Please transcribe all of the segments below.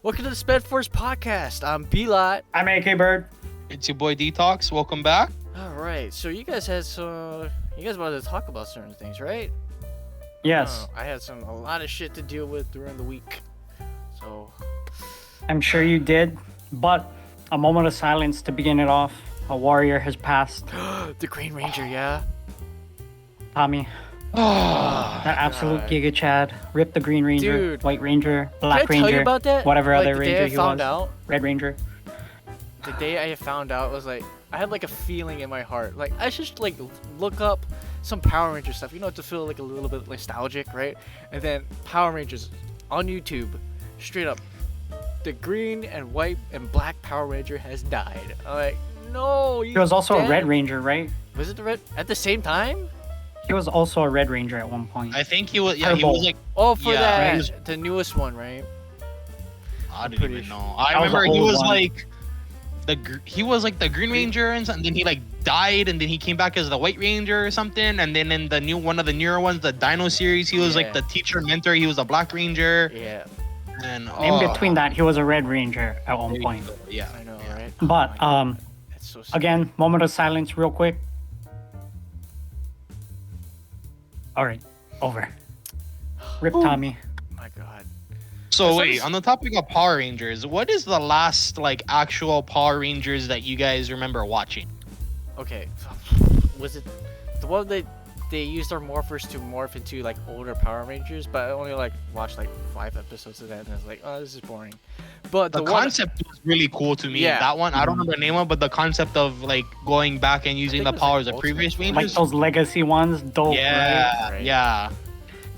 Welcome to the S.P.E.D Force podcast. I'm B-Lot. I'm AK Bird. It's your boy D-tox. Welcome back. All right, so you guys had you guys wanted to talk about certain things, right? Yes, I had a lot of shit to deal with during the week. So, I'm sure you did. But a moment of silence to begin it off. A warrior has passed. the Green Ranger, yeah. Tommy, Oh, that absolute God. Giga Chad. Rip the Green Ranger, Dude. White Ranger, Black Can I tell Ranger, you about that? whatever Like, other the day Ranger I he found was. out, Red Ranger. the day I found out was like I had like a feeling in my heart, like I should like look up some Power Ranger stuff, you know, to feel like a little bit nostalgic, right? And then Power Rangers on YouTube, straight up, the green and white and black Power Ranger has died. I'm like, no, He was also a dead. Red Ranger, right? Was it the red at the same time? He was also a Red Ranger at one point. I think he was. Yeah, he Turbo. was like. Oh, for Yeah, that, right. the newest one, right? I didn't pretty even sure. know. I That was remember the he old was one. like he was like the Green Ranger and then he like died and then he came back as the White Ranger or something, and then in the new one of the newer ones, the Dino series, he was Yeah. like the teacher mentor. He was a Black Ranger, Yeah, and In between that, he was a Red Ranger at one point. Yeah. I know, Yeah. right? But Oh my God, that's so sad. again, moment of silence, real quick. All right, over. Rip Tommy. My God. So That's wait, nice. on the topic of Power Rangers, what is the last like actual Power Rangers that you guys remember watching? Okay, was it the one that they used their morphers to morph into like older Power Rangers? But I only like watched like 5 episodes of that, and I was like, oh, this is boring. But The the one, concept was really cool to me. Yeah. That one, I don't remember the name of, but the concept of like going back and using think the it was, like, powers of Ultimate previous Force. Like Rangers. those legacy ones, dope, right? Yeah, Right. yeah.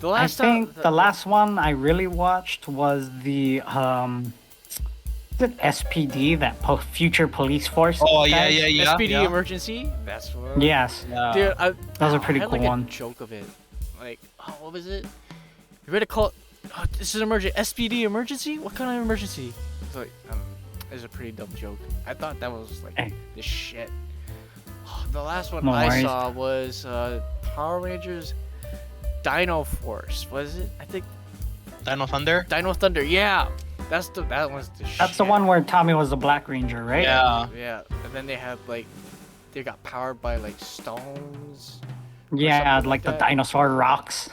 the I last time, think the last one I really watched was the is it S.P.E.D, that future police force? Oh yeah, guys? yeah, yeah. SPD yeah. Emergency. That's what. Yes. Yeah. Dude, That was a pretty I had, cool like, one. A joke of it, like, oh, what was it? You ready to call? Oh, this is emergency. SPD emergency? What kind of emergency? It's like, it's a pretty dumb joke. I thought that was like Hey. the shit. The last one No I worries. saw was Power Rangers Dino Force. Was it? I think Dino Thunder. Dino Thunder. Yeah, that one's the shit. That's the one where Tommy was the Black Ranger, right? Yeah. Yeah, and then they had like, they got powered by like stones. Yeah, something like the that. dinosaur rocks,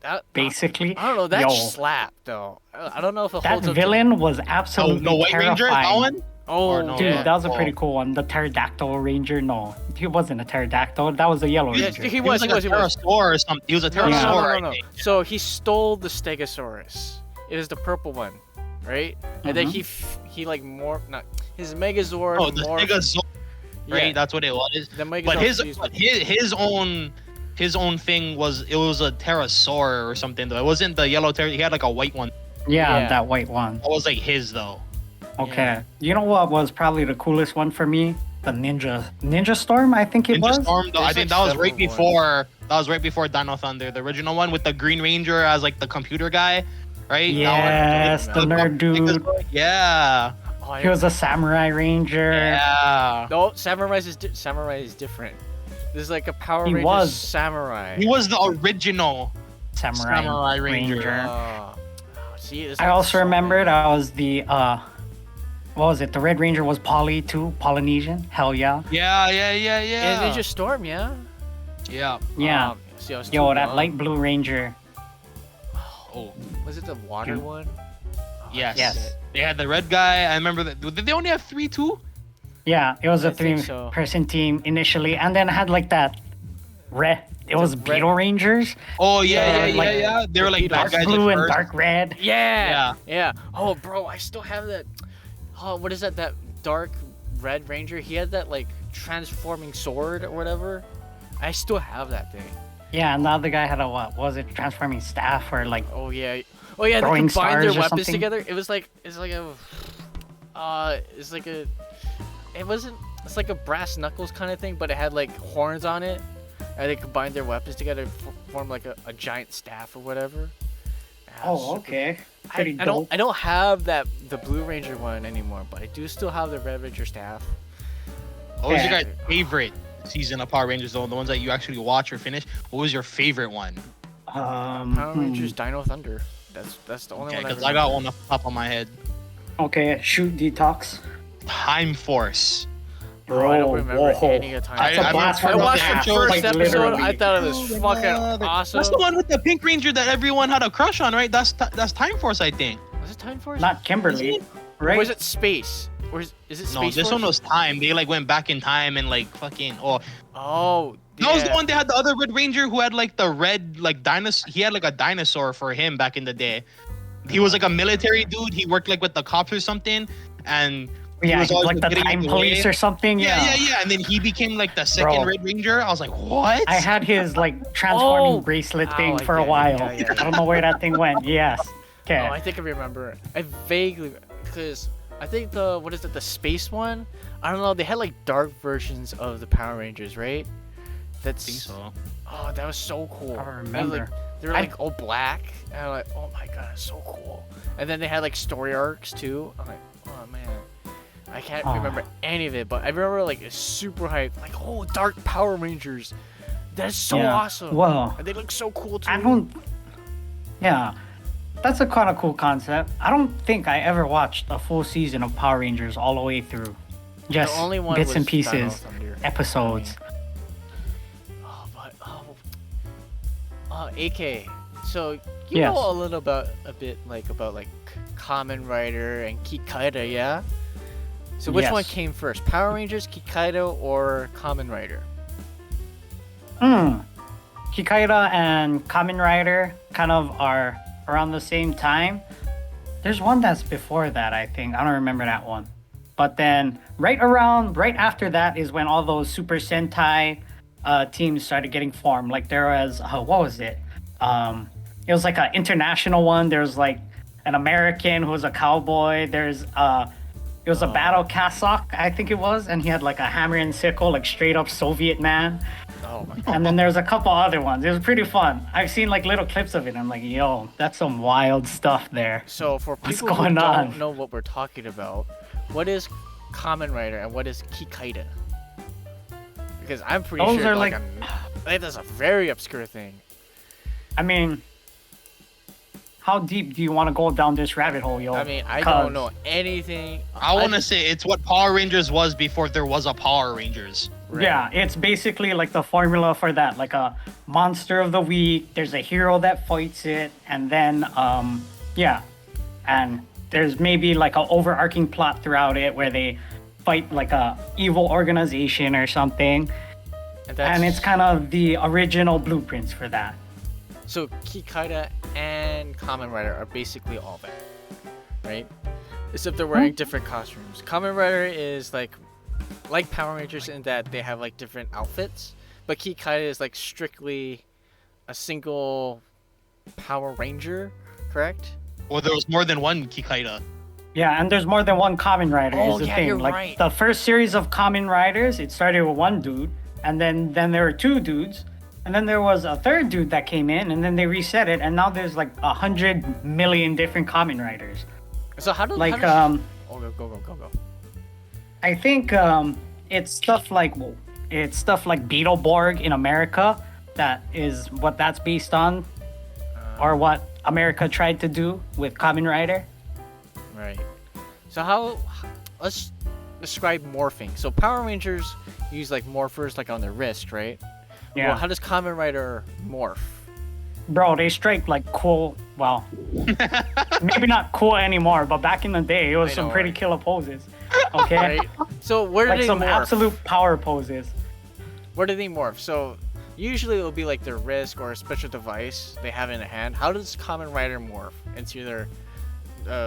That basically. I don't know. That Yo. slapped though. I don't know if it That holds up to- villain was No, absolutely no White terrifying. Ranger. That one. Oh, Or no, Dude, yeah. that was a Oh. pretty cool one. The pterodactyl ranger. No, he wasn't a pterodactyl. That was a yellow Yeah, ranger. he was. like He was. a He was. pterosaur or something. He was a No, no, pterosaur. no, no, I no. think. So he stole the Stegosaurus. It was the purple one, right? And then he like morphed. Not his Megazord. Oh, the morphed. Stegosaur. Right, Yeah, that's what it was. the Megazord. But fused with- his own thing was a pterosaur or something though. It wasn't the yellow pter. He had like a white one. Yeah, Yeah. that white one. That was like his though. Okay. Yeah. You know what was probably the coolest one for me? The Ninja Storm, I think it Ninja was. Storm though. I There's, think like, that was several right ones. before. That was right before Dino Thunder, the original one with the Green Ranger as like the computer guy, right? Yes, That the one. nerd dude. Yeah. Oh, I- He was a samurai ranger. Yeah. No, Samurai is different. There's like a Power He Ranger was. samurai. He was the original Samurai, Samurai Ranger. ranger. See, it's I like also so remembered many. I was the what was it? The Red Ranger was Polly too, Polynesian. Hell yeah. Yeah, yeah, yeah, yeah. And Ninja Storm, yeah. Yeah. Yeah. See, I was Yo, too that young. light blue ranger. Oh. Was it the water Dude. one? Oh, Yes. Yes. They had the red guy. I remember that. Did they only have 3 too? Yeah, it was I a think so. 3-person team initially, and then it had like that red. It was red- Beetle Rangers, Oh yeah, Yeah, yeah, yeah, like yeah. They were like the bad dark guys blue at and first. dark red. Yeah. Yeah. Oh, bro, I still have that. Oh, what is that? That dark red ranger. He had that like transforming sword or whatever. I still have that thing. Yeah, and the other guy had a what? Was it transforming staff or like? Oh yeah. Oh yeah. They Throwing combined their stars or weapons something? together. It's like a. It wasn't. It's like a brass knuckles kind of thing, but it had like horns on it, and they combined their weapons together to form like a giant staff or whatever. Yeah, Oh, super- okay. Pretty I dope. don't have the Blue Ranger one anymore, but I do still have the Red Ranger staff. What was your Yeah. guys' favorite season of Power Rangers though? The ones that you actually watch or finish. What was your favorite one? Power Rangers Dino Thunder. That's the only Okay, one. because I got one off the top of my head. Okay, shoot D-tox. Time Force. Bro, I don't Bro, remember whoa. any of time. That's a blast I from the watched past. the first Like, episode. literally. I thought it was fucking awesome. That's the one with the Pink Ranger that everyone had a crush on, right? That's Time Force, I think. Was it Time Force? Not Kimberly, Is right? Or was it Space? Or is it Space No, this Force? one was Time. They like went back in time and like fucking. Oh, Oh, that was the yeah. one they had the other Red Ranger who had like the red like dinosaur. He had like a dinosaur for him back in the day. He was like a military dude. He worked like with the cops or something, and Yeah, was he's always like the getting in time the police way. or something. Yeah. And then he became like the second Bro. Red Ranger. I was like, what? I had his like transforming Oh. bracelet Oh, thing I for a get it. while. Yeah, yeah. I don't know where that thing went. Yes. Okay. Oh, I think I remember. I vaguely, because I think the the space one? I don't know. They had like dark versions of the Power Rangers, right? That's. think so. Oh, that was so cool. I And, remember. like, they were like all black, and I'm like, oh my god, it's so cool. And then they had like story arcs too. I'm like, oh man, I can't Aw. remember any of it, but I remember like it's super hype. Like, oh, Dark Power Rangers, that's so Yeah. awesome. Well, And they look so cool too. I don't. Yeah, that's a kind of cool concept. I don't think I ever watched a full season of Power Rangers all the way through. Just the only one bits was and Dino pieces, Thunder. episodes. Oh, but AK. So you Yes. know a little about Kamen Rider and Kikaida, yeah? So which one Yes. came first, Power Rangers, Kikaida, or Kamen Rider? Kikaida and Kamen Rider kind of are around the same time. There's one that's before that, I think. I don't remember that one. But then right after that is when all those Super Sentai teams started getting formed. Like there was, what was it? It was like an international one. There's like an American who was a cowboy. It was a battle Cossack, I think it was, and he had like a hammer and sickle, like straight up Soviet man. Oh my god. And then there's a couple other ones. It was pretty fun. I've seen like little clips of it. I'm like, yo, that's some wild stuff there. So for What's people who going don't on? know what we're talking about, what is Kamen Rider and what is Kikaida? Because I'm pretty Those sure are like that's a very obscure thing. I mean, how deep do you want to go down this rabbit hole, yo? I mean, I 'Cause- don't know anything. I want to just- say it's what Power Rangers was before there was a Power Rangers. Right. Yeah, it's basically like the formula for that. Like a monster of the week, there's a hero that fights it, and then, and there's maybe like an overarching plot throughout it where they fight like a evil organization or something. And it's kind of the original blueprints for that. So Kikaida and Kamen Rider are basically all that, right? Except they're wearing different costumes. Kamen Rider is like Power Rangers in that they have like different outfits, but Kikaida is like strictly a single Power Ranger, correct? Well, there was more than one Kikaida. Yeah, and there's more than one Kamen Rider Oh, is the yeah, thing. you're Like right. the first series of Kamen Riders, it started with one dude, and then there were two dudes, and then there was a third dude that came in, and then they reset it, and now there's like 100 million different Kamen Riders. So how do Like oh, go. I think it's stuff like Beetleborg in America. That is what that's based on, or what America tried to do with Kamen Rider. Right. So let's describe morphing. So Power Rangers use like morphers like on their wrist, right? Yeah. Well, how does Kamen Rider morph? Bro, they strike like cool. Well, maybe not cool anymore, but back in the day, it was I some know, pretty right? killer poses. Okay, Right. So where do like they some morph? absolute power poses. Where do they morph? So usually it'll be like their wrist or a special device they have in a hand. How does Kamen Rider morph into their?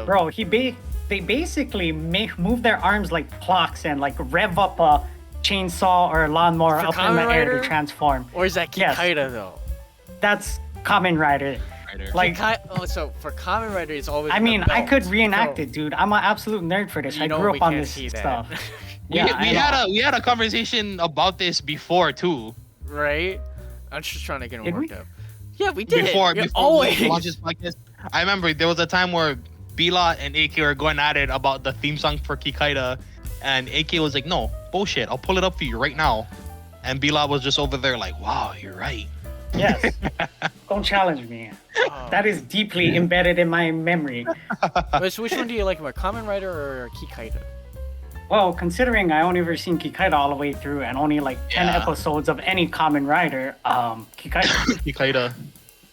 Bro, they basically move their arms like clocks and like rev up a chainsaw or a lawnmower For up in Kamen the air Rider? to transform. Or is that Yes. Kikaida though? That's Kamen Rider. Like, So for Kamen Rider, it's always. I the mean, I belt. could reenact So, it, dude. I'm an absolute nerd for this. You I know grew we up on can't this see that. stuff. We, Yeah, I know. we had a conversation about this before too. Right? I'm just trying to get him Did we? worked up. Yeah, we did. Before Yeah, we always. watched this podcast, I remember there was a time where Bila and AK were going at it about the theme song for Kikaida, and AK was like, "No, bullshit. I'll pull it up for you right now." And Bila was just over there like, "Wow, you're right." Yes. Don't challenge me. That is deeply embedded in my memory. So which one do you like more, Kamen Rider or Kikaida? Well, considering I only ever seen Kikaida all the way through and only like 10 Yeah. episodes of any Kamen Rider, Kikaida. Kikaida.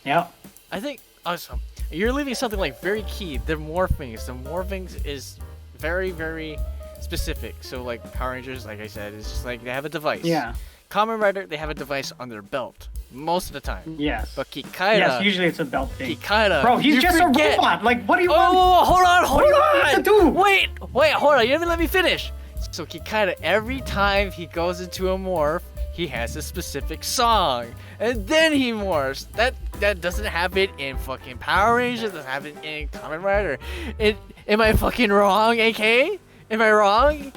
Yep. I think also you're leaving something like very key. The morphings. The morphings is very, very specific. So like Power Rangers, like I said, it's just like they have a device. Yeah. Kamen Rider, they have a device on their belt most of the time. Yes. But Kikaida, Yes, usually it's a belt thing. Kikaida, Bro, he's you just forget. a robot. Like, what do you want? Oh, hold on. What do you want me to do? Wait, hold on. You didn't let me finish. So Kikaida, every time he goes into a morph, he has a specific song, and then he morphs. That doesn't happen in fucking Power Rangers. Doesn't happen in Kamen Rider. Am I fucking wrong, AK? Am I wrong?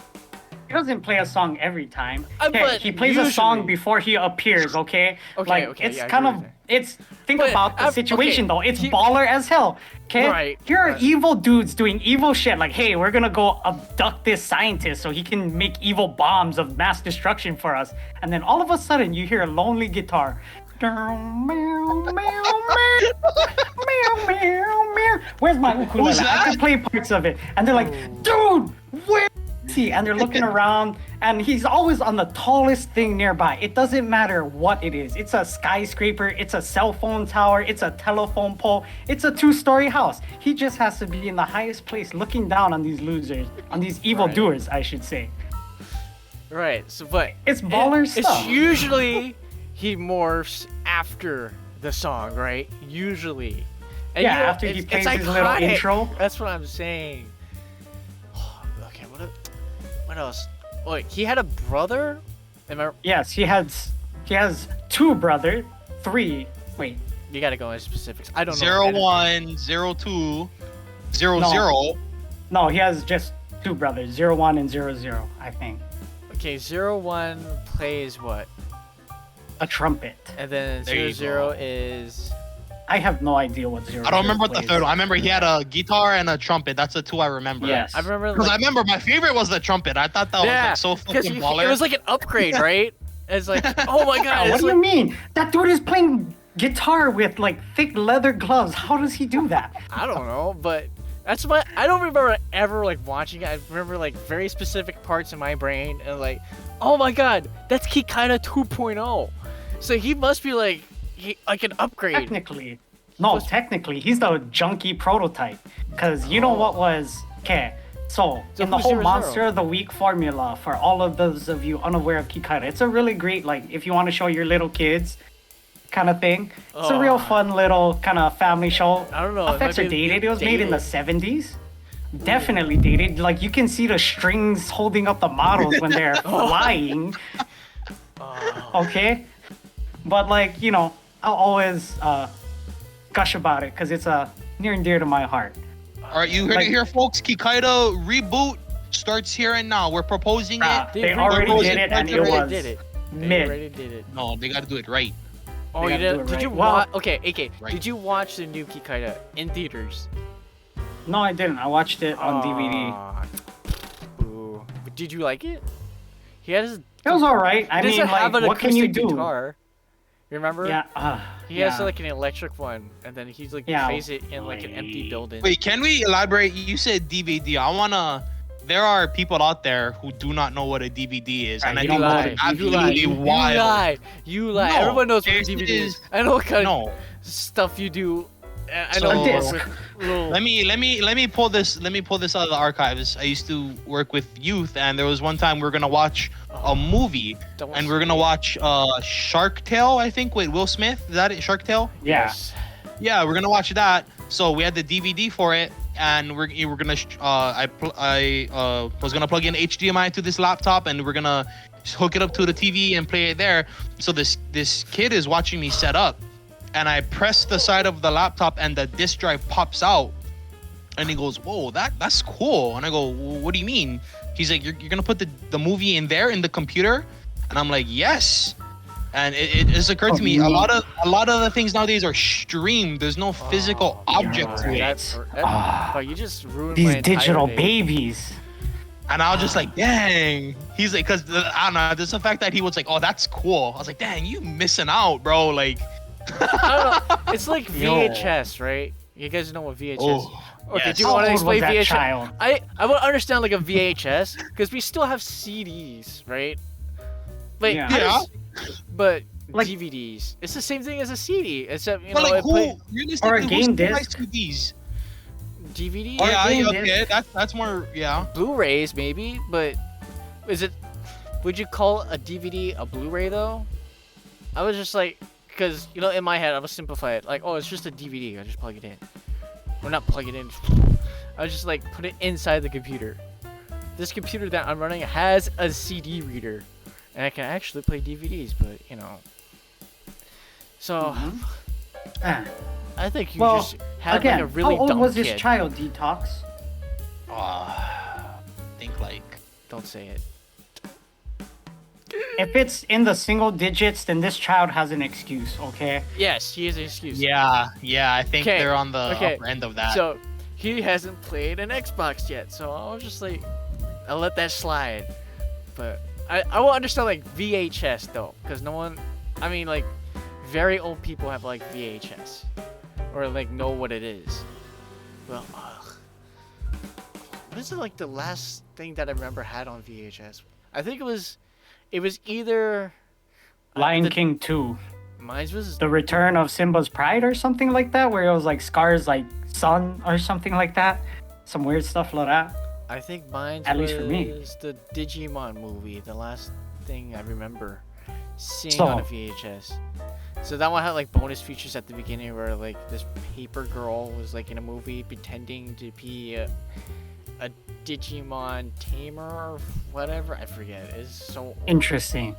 He doesn't play a song every time. But Okay, he plays a song usually- before he appears, okay? Okay, like, okay, it's yeah, I kind agree of, with that. it's, think But about the situation okay, though. It's he- baller as hell, okay? Right, Here are right. evil dudes doing evil shit. Like, hey, we're gonna go abduct this scientist so he can make evil bombs of mass destruction for us. And then all of a sudden, you hear a lonely guitar. Where's my ukulele? Who's I that? can play parts of it. And they're like, dude, where is he? And they're looking around, and he's always on the tallest thing nearby. It doesn't matter what it is. It's a skyscraper, it's a cell phone tower, it's a telephone pole, it's a 2-story house. He just has to be in the highest place looking down on these losers, on these evildoers, I should say. Right. So, but It's baller stuff. It's usually he morphs after the song, right? Usually. And Yeah, you know, after he it's plays his little iconic. intro. That's what I'm saying. Okay, what else? Oh, wait, he had a brother? Am I? Yes, he has 2 brothers, 3. Wait, You gotta go into specifics. I don't know. 01, 02, 00. No. no, he has just 2 brothers, 01 and 00, I think. Okay, 01 plays what? A trumpet. And then There you 00 go. is. I have no idea what 00 I don't remember what the plays. third one. I remember he had a guitar and a trumpet. That's the 2 I remember. Yes. I remember. Because I Like, remember my favorite was the trumpet. I thought that yeah, was like so because fucking baller. it was like an upgrade, right? It's like, oh my god! What It's do like, you mean? That dude is playing guitar with like thick leather gloves. How does he do that? I don't know, but that's what I don't remember ever like watching it. I remember like very specific parts in my brain and like, oh my god, that's Kikaida 2.0. So he must be like like an upgrade. Technically, no, technically, he's the junkie prototype. Cause you know what was okay. So So in the who's whole 00? Monster of the Week formula, for all of those of you unaware of Kikaida, it's a really great like if you want to show your little kids, kind of thing. It's a real Oh. fun little kind of family show. I don't know, it Effects might are be dated. It was made in the dated. 70s. Definitely dated. Like you can see the strings holding up the models when they're flying. Okay, but like you know, I'll always gush about it because it's near and dear to my heart. All right, you heard Like- it here, folks. Kikaida reboot starts here and now. We're proposing it. They already already did it, and They it already was did it. They mid. already did it. No, they got to do it right. Oh, They you gotta do did? it Did you right. Well- watch? Okay, AK. Right. Did you watch the new Kikaida in theaters? No, I didn't. I watched it on DVD. Aw. Ooh. But did you like it? He has. It was alright. I He mean, doesn't have like, an what can you acoustic do? guitar. Remember? Yeah. He yeah. has like an electric one, and then he's like Yeah. plays it in like an empty Wait. building. Wait, can we elaborate? You said DVD. I wanna. There are people out there who do not know what a DVD is, and I You think lie. it's You lie. absolutely You wild. lie. You lie. No, Everyone knows what a this DVD is. is- I know what kind No, of stuff you do. I So- know A disc. with little. let me pull this out of the archives. I used to work with youth, and there was one time we were gonna watch a movie, Don't and we are gonna watch Shark Tale. I think with Will Smith. Is that it? Shark Tale. Yeah. Yes. Yeah, we're gonna watch that. So we had the DVD for it, and we're gonna. I was gonna plug in HDMI to this laptop, and we're gonna hook it up to the TV and play it there. So this kid is watching me set up, and I press the side of the laptop, and the disk drive pops out, and he goes, "Whoa, that's cool." And I go, "What do you mean?" He's like, "You're gonna put the movie in there in the computer?" And I'm like, "Yes." And it just occurred to me, a lot of the things nowadays are streamed. There's no physical object to right. it. Ah. Oh, you just ruined These my entire digital day. babies. And I was just like, dang. He's like, because I don't know, there's the fact that he was like, oh, that's cool. I was like, dang, you missing out, bro. Like, I don't know. It's like Yo. VHS, right? You guys know what VHS is? Oh, Okay, yes. do you How want to old was explain that VHS? child? I would understand like a VHS because we still have CDs, right? Like, Yeah. Yeah. but Like- DVDs, it's the same thing as a CD, except you But know like it play realistically, Or a who game still buys disc. CDs? DVD, Or a Yeah, game okay, disc. that's more, yeah. Blu-rays maybe, but is it? Would you call a DVD a Blu-ray though? I was just like, because you know, in my head, I was simplify it like, oh, it's just a DVD. I just plug it in, or not plug it in. I was just like put it inside the computer. This computer that I'm running has a CD reader, and I can actually play DVDs. But you know, so Ah. I think you Well, just had Again, like a really how old dumb was kid. this child, D-tox? Think like Don't say it. If it's in the single digits, then this child has an excuse, okay? Yes, he has an excuse. yeah, I think Okay, they're on the okay, upper end of that. So he hasn't played an Xbox yet, so I was just like, I'll let that slide. But I will understand like VHS though, because no one, I mean like, very old people have like VHS, or like know what it is. Well, what is it like the last thing that I remember had on VHS? I think it was either Lion the- King 2. mine was The Return of Simba's Pride or something like that, where it was like Scar's like son or something like that. Some weird stuff like that. I think mine At was least for me. the Digimon movie, the last thing I remember seeing So- on a VHS. So that one had like bonus features at the beginning where like this paper girl was like in a movie pretending to be a Digimon tamer or whatever. I forget. It's so Interesting.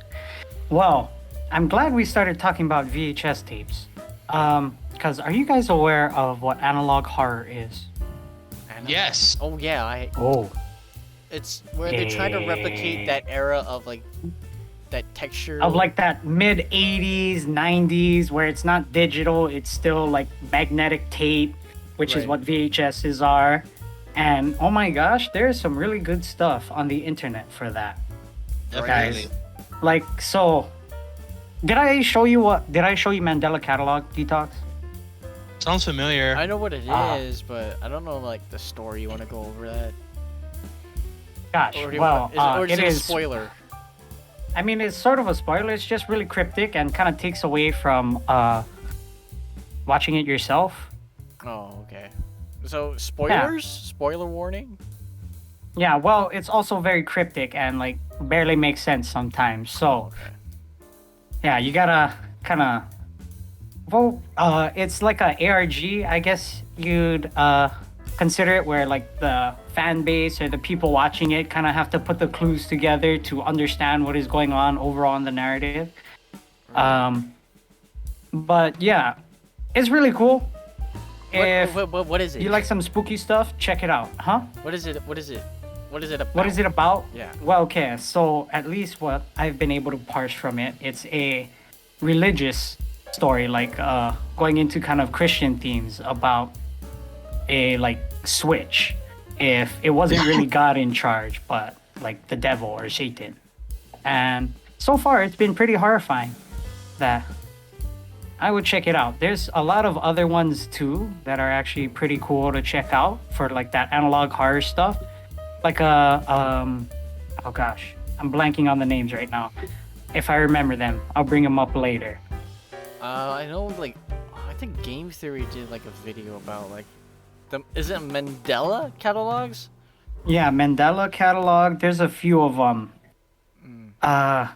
Well, I'm glad we started talking about VHS tapes. Because are you guys aware of what analog horror is? and Yes. Oh yeah, Oh. it's where they try to replicate that era of like that texture Of like that mid 80s, 90s, where it's not digital, it's still like magnetic tape, which is Right. what VHSs are. And oh my gosh, there's some really good stuff on the internet for that. Definitely. Like, so, did I show you Mandela Catalog, D-tox? Sounds familiar. I know what it Ah. is, but I don't know like the story. You want to go over that? Gosh, Or do you well, wanna, or is it it a is. spoiler? I mean, it's sort of a spoiler. It's just really cryptic and kind of takes away from watching it yourself. Oh, okay. So spoilers? Spoiler warning? Yeah, well, it's also very cryptic and like barely makes sense sometimes. So, Okay. yeah, you gotta kind of. Well, it's like a ARG, I guess you'd consider it, where like the fan base or the people watching it kind of have to put the clues together to understand what is going on overall in the narrative. But yeah, it's really cool. If What is it? you like some spooky stuff, check it out, huh? What is it? What is it? What is it about? What is it about? Yeah. Well, okay, so at least what I've been able to parse from it, it's a religious story, like going into kind of Christian themes about a like switch. If it wasn't really God in charge, but like the devil or Satan. And so far, it's been pretty horrifying. That I would check it out. There's a lot of other ones too that are actually pretty cool to check out for like that analog horror stuff. Like oh gosh, I'm blanking on the names right now. If I remember them, I'll bring them up later. I know, like, I think Game Theory did like a video about like, is it Mandela catalogs? Yeah, Mandela catalog. There's a few of them.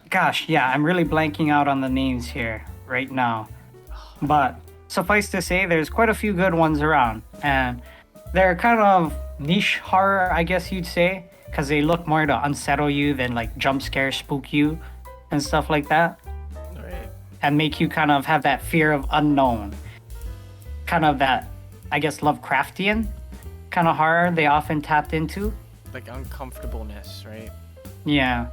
Gosh, yeah, I'm really blanking out on the names here right now. But suffice to say, there's quite a few good ones around, and they're kind of niche horror, I guess you'd say, because they look more to unsettle you than like jump scare, spook you, and stuff like that, Right. and make you kind of have that fear of unknown. Kind of that, I guess, Lovecraftian kind of horror they often tapped into. Like uncomfortableness, right? Yeah,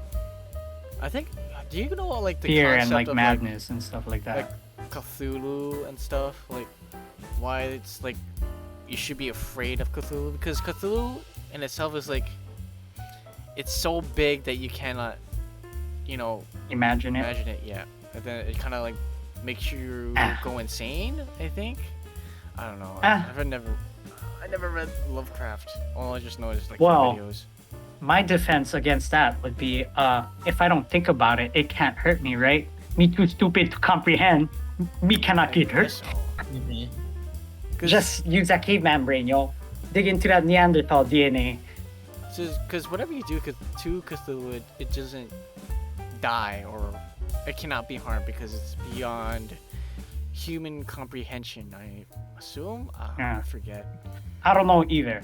I think. Do you know like the fear and concept like of madness and stuff like that. like Cthulhu and stuff? Like, why it's like you should be afraid of Cthulhu, because Cthulhu in itself is like, it's so big that you cannot, you know, Imagine it. imagine it. Yeah, and then it kind of like makes you go insane. I think. I don't know. Ah. I never read Lovecraft. All I just know is like Well, videos. My defense against that would be, if I don't think about it, it can't hurt me, right? Me too stupid to comprehend. Me cannot get I hurt. guess so. Mhm. 'Cause- Just use that caveman brain, yo. Dig into that Neanderthal DNA. Because whatever you do to Cthulhu, it doesn't die or it cannot be harmed because it's beyond human comprehension. I assume. Yeah. I forget. I don't know either.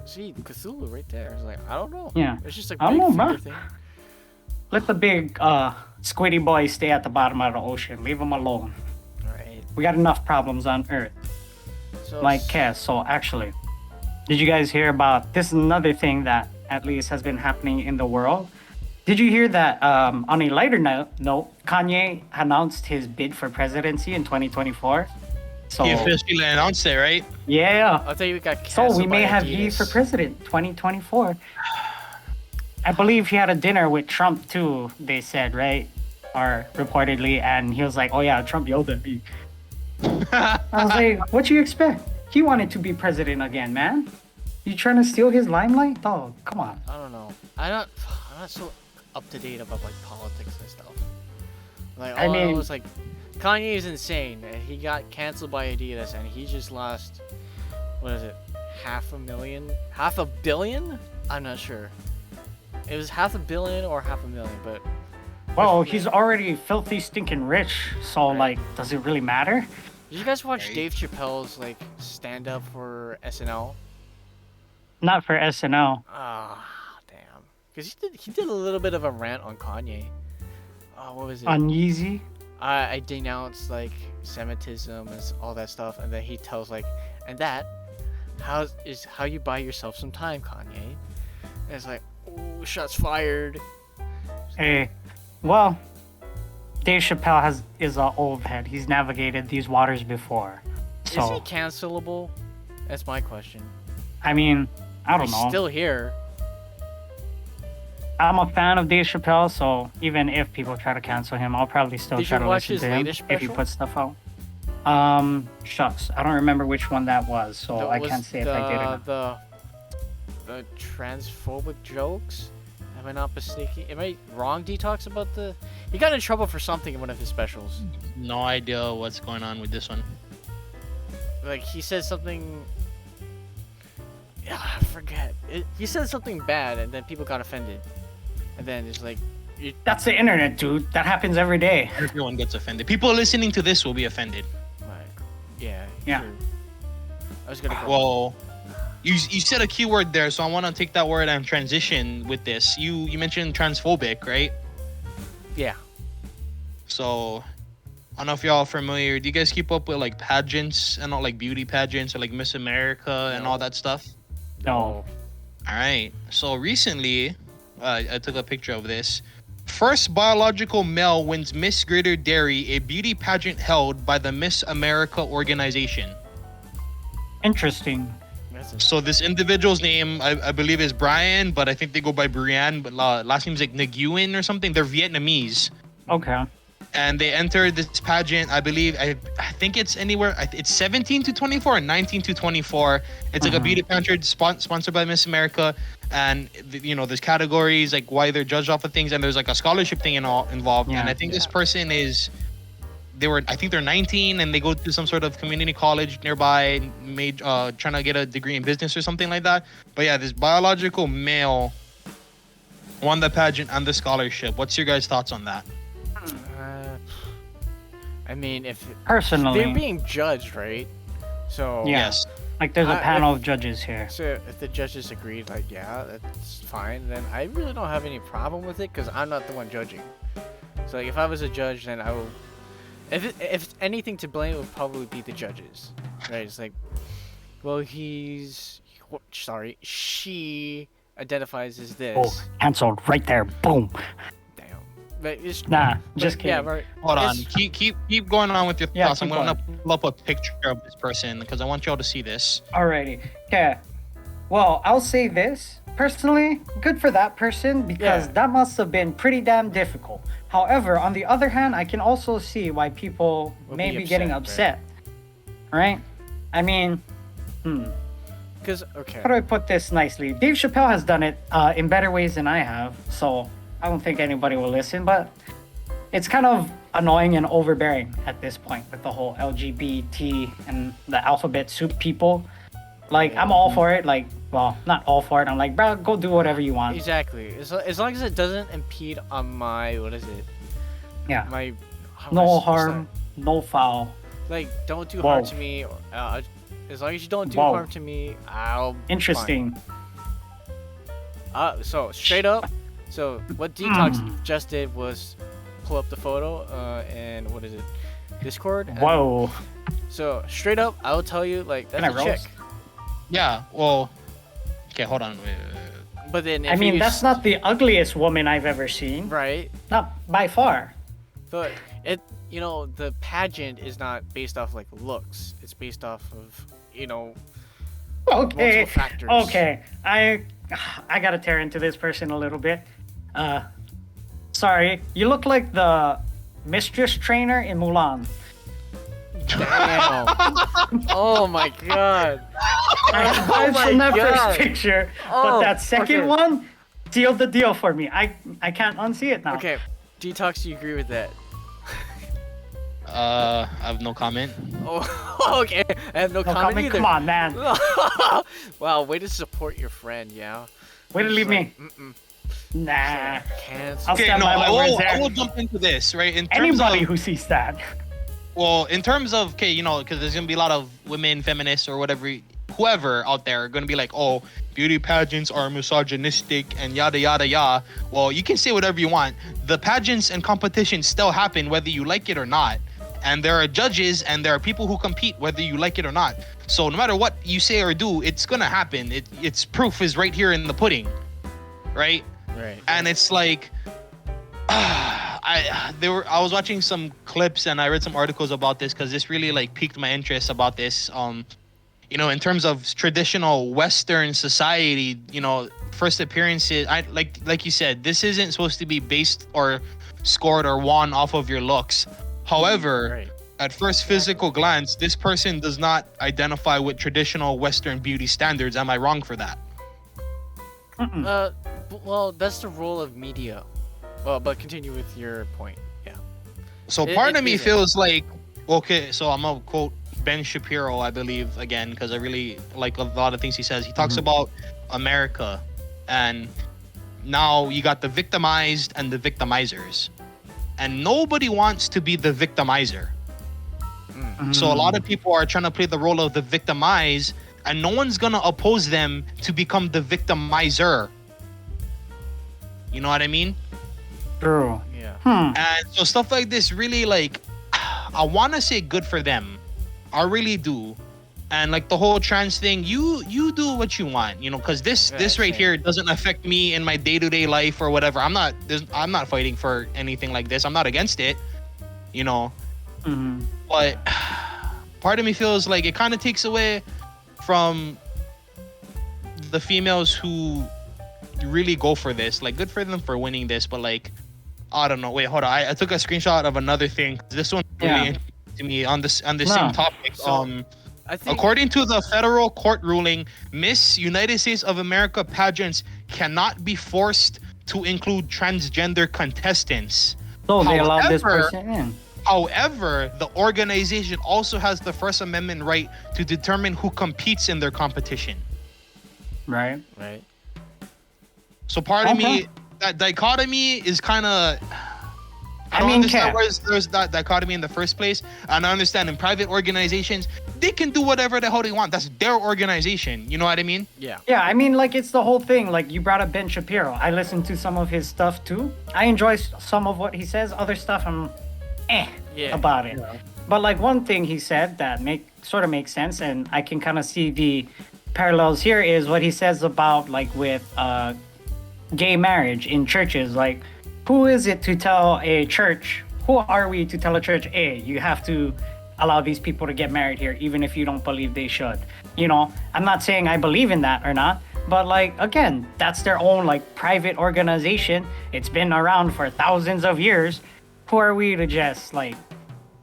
See Cthulhu right there. It's like I don't know. Yeah. It's just like I don't big know, finger man. thing. Let the big squiddy boy stay at the bottom of the ocean. Leave him alone. Right. We got enough problems on Earth. So Like Cass. So actually, did you guys hear about this? Is another thing that at least has been happening in the world. Did you hear that? On a lighter note, Kanye announced his bid for presidency in 2024. So He officially announced it, right? yeah. I thought you got So canceled we may by have Ye Adidas. for president 2024. I believe he had a dinner with Trump too, they said, right? Or reportedly, and he was like, oh yeah, Trump yelled at me. I was like, what you expect? He wanted to be president again, man. You trying to steal his limelight? Oh, come on. I don't know. I'm not so up to date about like politics and stuff. Like I all I mean- was like, Kanye is insane. He got canceled by Adidas and he just lost. What is it? Half a billion? I'm not sure. It was $500 million or $500,000, but Well, he's already filthy stinking rich, so like, does it really matter? did you guys watch Right. Dave Chappelle's like stand up for SNL? Not for SNL. Ah, damn. Because he did a little bit of a rant on Kanye. Oh, what was it? On Yeezy. I denounced like Semitism and all that stuff, and then he tells like, and that is how you buy yourself some time, Kanye. And it's like, oh, shots fired. Hey, well, Dave Chappelle is an old head. He's navigated these waters before. Is he So, cancelable? That's my question. I mean, I don't He's know. still here. I'm a fan of Dave Chappelle, so even if people try to cancel him, I'll probably still Did try you to watch listen his to him latest if he special? puts stuff out. Shucks, I don't remember which one that was, so That I was can't say if I did or not. The transphobic jokes. Am I not mistaken? Am I wrong, D-tox, about the? He got in trouble for something in one of his specials. No idea what's going on with this one. Like he said something. Yeah, I forget. He said something bad, and then people got offended. And then it's like, That's the internet, dude. That happens every day. Everyone gets offended. People listening to this will be offended. yeah. Yeah. True. I was gonna go. Well, you said a keyword there, so I want to take that word and transition with this. You mentioned transphobic, right? Yeah. So I don't know if y'all are familiar. Do you guys keep up with like pageants and all like beauty pageants or like Miss America and No. all that stuff? No. All right. So recently, I took a picture of this. First biological male wins Miss Greater Dairy, a beauty pageant held by the Miss America organization. Interesting. That's So this individual's name, I believe, is Brian, but I think they go by Brienne, but last name's like Nguyen or something. They're Vietnamese. Okay. And they entered this pageant. I believe I think it's anywhere. It's 17 to 24 and 19 to 24. It's like a beauty pageant sponsored by Miss America, and there's categories like why they're judged off of things, and there's like a scholarship thing and all involved. Yeah. And I think this person I think they're 19 and they go to some sort of community college nearby, trying to get a degree in business or something like that. But yeah, this biological male won the pageant and the scholarship. What's your guys' thoughts on that? I mean, if Personally, they're being judged, right? So Yeah. Yes. like there's a I- panel of judges here. So if the judges agreed, like, yeah, that's fine, then I really don't have any problem with it because I'm not the one judging. So like, if I was a judge, then I will. If anything to blame, it would probably be the judges, right? It's like, well, she identifies as this. Oh, canceled right there. Boom. Damn. But it's, Nah, but just kidding. Yeah, right. Hold on. It's- Keep going on with your Yeah, thoughts. I'm keep gonna going. pull up a picture of this person because I want y'all to see this. Alrighty. Yeah. Well, I'll say this. personally, good for that person because Yeah. that must have been pretty damn difficult. However, on the other hand, I can also see why people Would may be be getting upset, upset. Right? I mean, Because okay. how do I put this nicely? Dave Chappelle has done it in better ways than I have, so I don't think anybody will listen, but it's kind of annoying and overbearing at this point with the whole LGBT and the alphabet soup people. Like, I'm all for it. Like, well, not all for it. I'm like, bro, go do whatever you want. Exactly. As long as it doesn't impede on my what is it? Yeah. My No what's harm, no foul. that? Like don't do Whoa. harm to me. As long as you don't do Whoa. harm to me, I'll. be Interesting. fine. So straight up. So what D-tox Hmm. just did was pull up the photo and what is it? Discord. and- Whoa. So straight up, I'll tell you like Can that's I a chick. roast? Yeah. Well. Okay. Hold on. Wait. But then if I mean, you that's not the ugliest woman I've ever seen. right. Not by far. But the pageant is not based off like looks. It's based off of Okay. multiple factors. Okay. I gotta tear into this person a little bit. Sorry. You look like the mistress trainer in Mulan. Damn. Oh my god. I have Oh vibes my from that God. first picture, but Oh, that second okay. one sealed the deal for me. I can't unsee it now. Okay. D-tox, do you agree with that? I have no comment. Oh, okay. I have no No comment comment. either. Come on, man. Wow, way to support your friend, yeah. Way to leave me. Mm-mm. Nah. Cancel. I'll Okay. stand No. by my words there. I will jump into this right in terms Anybody of. who sees that. Well, in terms of, okay, because there's gonna be a lot of women, feminists, or whatever, whoever out there are gonna be like, oh, beauty pageants are misogynistic and yada yada yada. Well, you can say whatever you want. The pageants and competitions still happen whether you like it or not, and there are judges and there are people who compete whether you like it or not. So no matter what you say or do, it's gonna happen. It's proof is right here in the pudding, right? Right. And it's like I was watching some clips and I read some articles about this because this really like piqued my interest about this. In terms of traditional Western society, first appearances, like you said, this isn't supposed to be based or scored or won off of your looks. However, Right. at first physical glance, this person does not identify with traditional Western beauty standards. Am I wrong for that? Well, that's the role of media. Well, but continue with your point. Yeah. So It- part it of me isn't. feels like, okay, so I'm gonna quote Ben Shapiro, I believe, again, because I really like a lot of things he says. He talks about America, and now you got the victimized and the victimizers, and nobody wants to be the victimizer. So a lot of people are trying to play the role of the victimize, and no one's gonna oppose them to become the victimizer. You know what I mean? True. Yeah. And so stuff like this really like, I want to say good for them. I really do. And like the whole trans thing, you do what you want, because this right same. here doesn't affect me in my day-to-day life or whatever. I'm not fighting for anything like this. I'm not against it, but part of me feels like it kind of takes away from the females who really go for this. Like, good for them for winning this, but like, I don't know. Wait, hold on. I took a screenshot of another thing. This one really Yeah. interesting to me on this No. same topic. So, I think According to the federal court ruling, Miss United States of America pageants cannot be forced to include transgender contestants. So they allowed this However- person in. However, the organization also has the First Amendment right to determine who competes in their competition. Right. right. So part of Okay. me, that dichotomy is kind of. I I don't mean, understand Cap. why there's that dichotomy in the first place. And I understand in private organizations, they can do whatever the hell they want. That's their organization. You know what I mean? Yeah. Yeah, I mean, like, it's the whole thing. Like, you brought up Ben Shapiro. I listened to some of his stuff, too. I enjoy some of what he says. Other stuff, I'm Yeah. about it. But, like, one thing he said that sort of makes sense, and I can kind of see the parallels here, is what he says about, like, with gay marriage in churches. Like, who is it to tell a church, who are we to tell a church, hey, you have to allow these people to get married here, even if you don't believe they should? I'm not saying I believe in that or not, But like again, that's their own like private organization. It's been around for thousands of years. Who are we to just like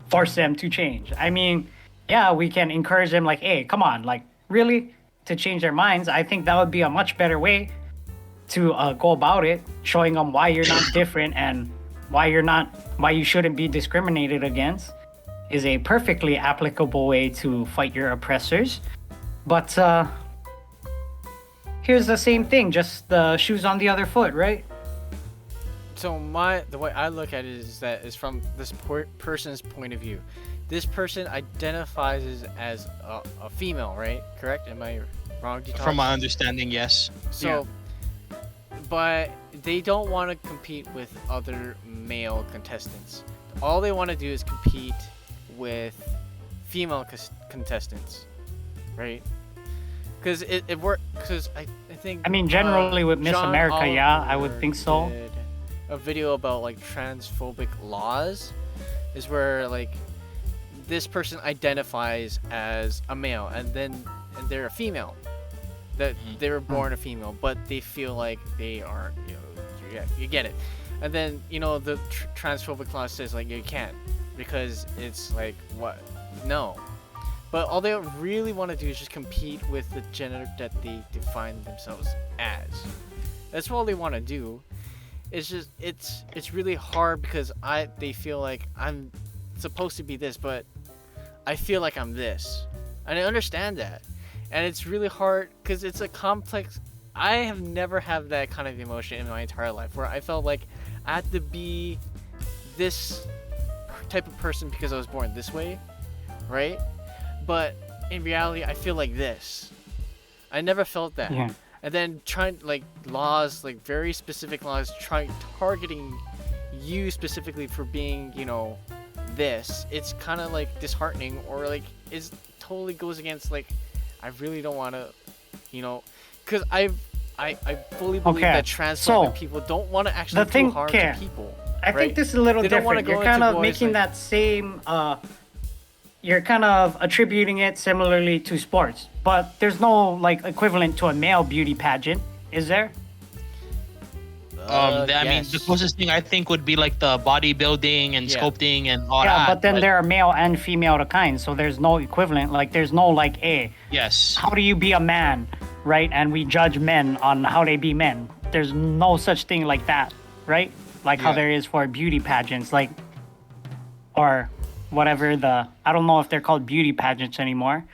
force them to change? I mean, yeah, we can encourage them like, hey, come on, like really to change their minds. I think that would be a much better way to go about it, showing them why you're not different and why you shouldn't be discriminated against is a perfectly applicable way to fight your oppressors. But here's the same thing, just the shoes on the other foot, right? So the way I look at it is that is from this person's point of view. This person identifies as a female, right? Correct? Am I wrong? D-tox? From my understanding, yes. So, but they don't want to compete with other male contestants. All they want to do is compete with female contestants, right? Because it worked. Because I think. I mean, generally with Miss John America, yeah, I Oliver would think so. did a video about like transphobic laws, is where like this person identifies as a male and they're a female, that they were born a female, but they feel like they aren't. You get it. And then the transphobic clause says like you can't because it's like what? No. But all they really want to do is just compete with the gender that they define themselves as. That's all they want to do. It's just it's really hard because they feel like I'm supposed to be this, but I feel like I'm this, and I understand that, and it's really hard because it's a complex. I have never had that kind of emotion in my entire life where I felt like I had to be this type of person because I was born this way, right? But in reality, I feel like this. I never felt that. Yeah. And then trying like laws, like very specific laws, targeting you specifically for being, this. It's kind of like disheartening, or like it totally goes against like I really don't want to, because I fully believe that transphobic people don't want to actually do harm to people. I think this is a little different. You're kind of making that same. You're kind of attributing it similarly to sports, but there's no like equivalent to a male beauty pageant, is there? I mean, the closest thing I think would be like the bodybuilding and sculpting and all that. Yeah, but then there are male and female kinds, so there's no equivalent. Like, there's no like, yes. How do you be a man, right? And we judge men on how they be men. There's no such thing like that, right? Like how there is for beauty pageants, like, or whatever I don't know if they're called beauty pageants anymore,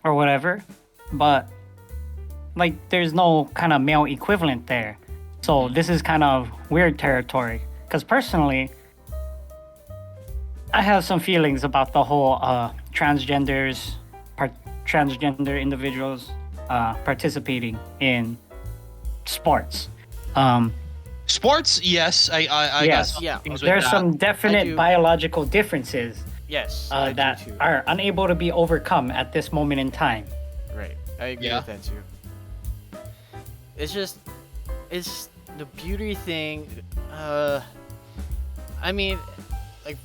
or whatever, but like, there's no kind of male equivalent there. So this is kind of weird territory. Because personally, I have some feelings about the whole transgender individuals participating in sports. Sports, yes, I yes, got things with there's that. some definite biological differences. Yes, that are unable to be overcome at this moment in time. Right, I agree with that too. It's the beauty thing. I mean, like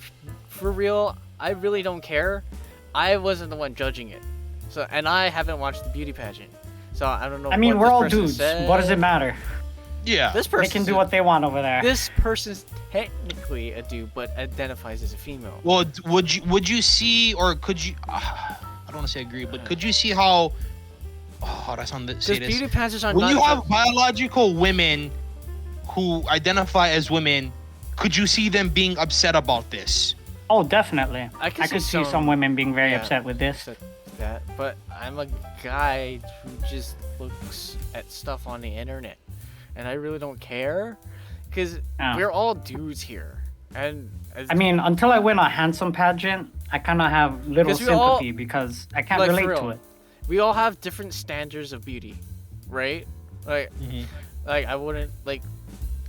for real, I really don't care. I wasn't the one judging it, and I haven't watched the beauty pageant, so I don't know. I mean, we're all dudes. Said. What does it matter? Yeah, this person they can do what they want over there. This person's technically a dude, but identifies as a female. Well, would you see, or could you? I don't want to say agree, but could you see how? Oh, that's on the. Say this. Beauty pageants are when you have biological women who identify as women, could you see them being upset about this? Oh, definitely. I could see some women being very upset with this. That, but I'm a guy who just looks at stuff on the internet, and I really don't care, because we're all dudes here. And I mean, until I win a handsome pageant, I kind of have little sympathy because I can't relate to it. We all have different standards of beauty, right? Like, like I wouldn't like,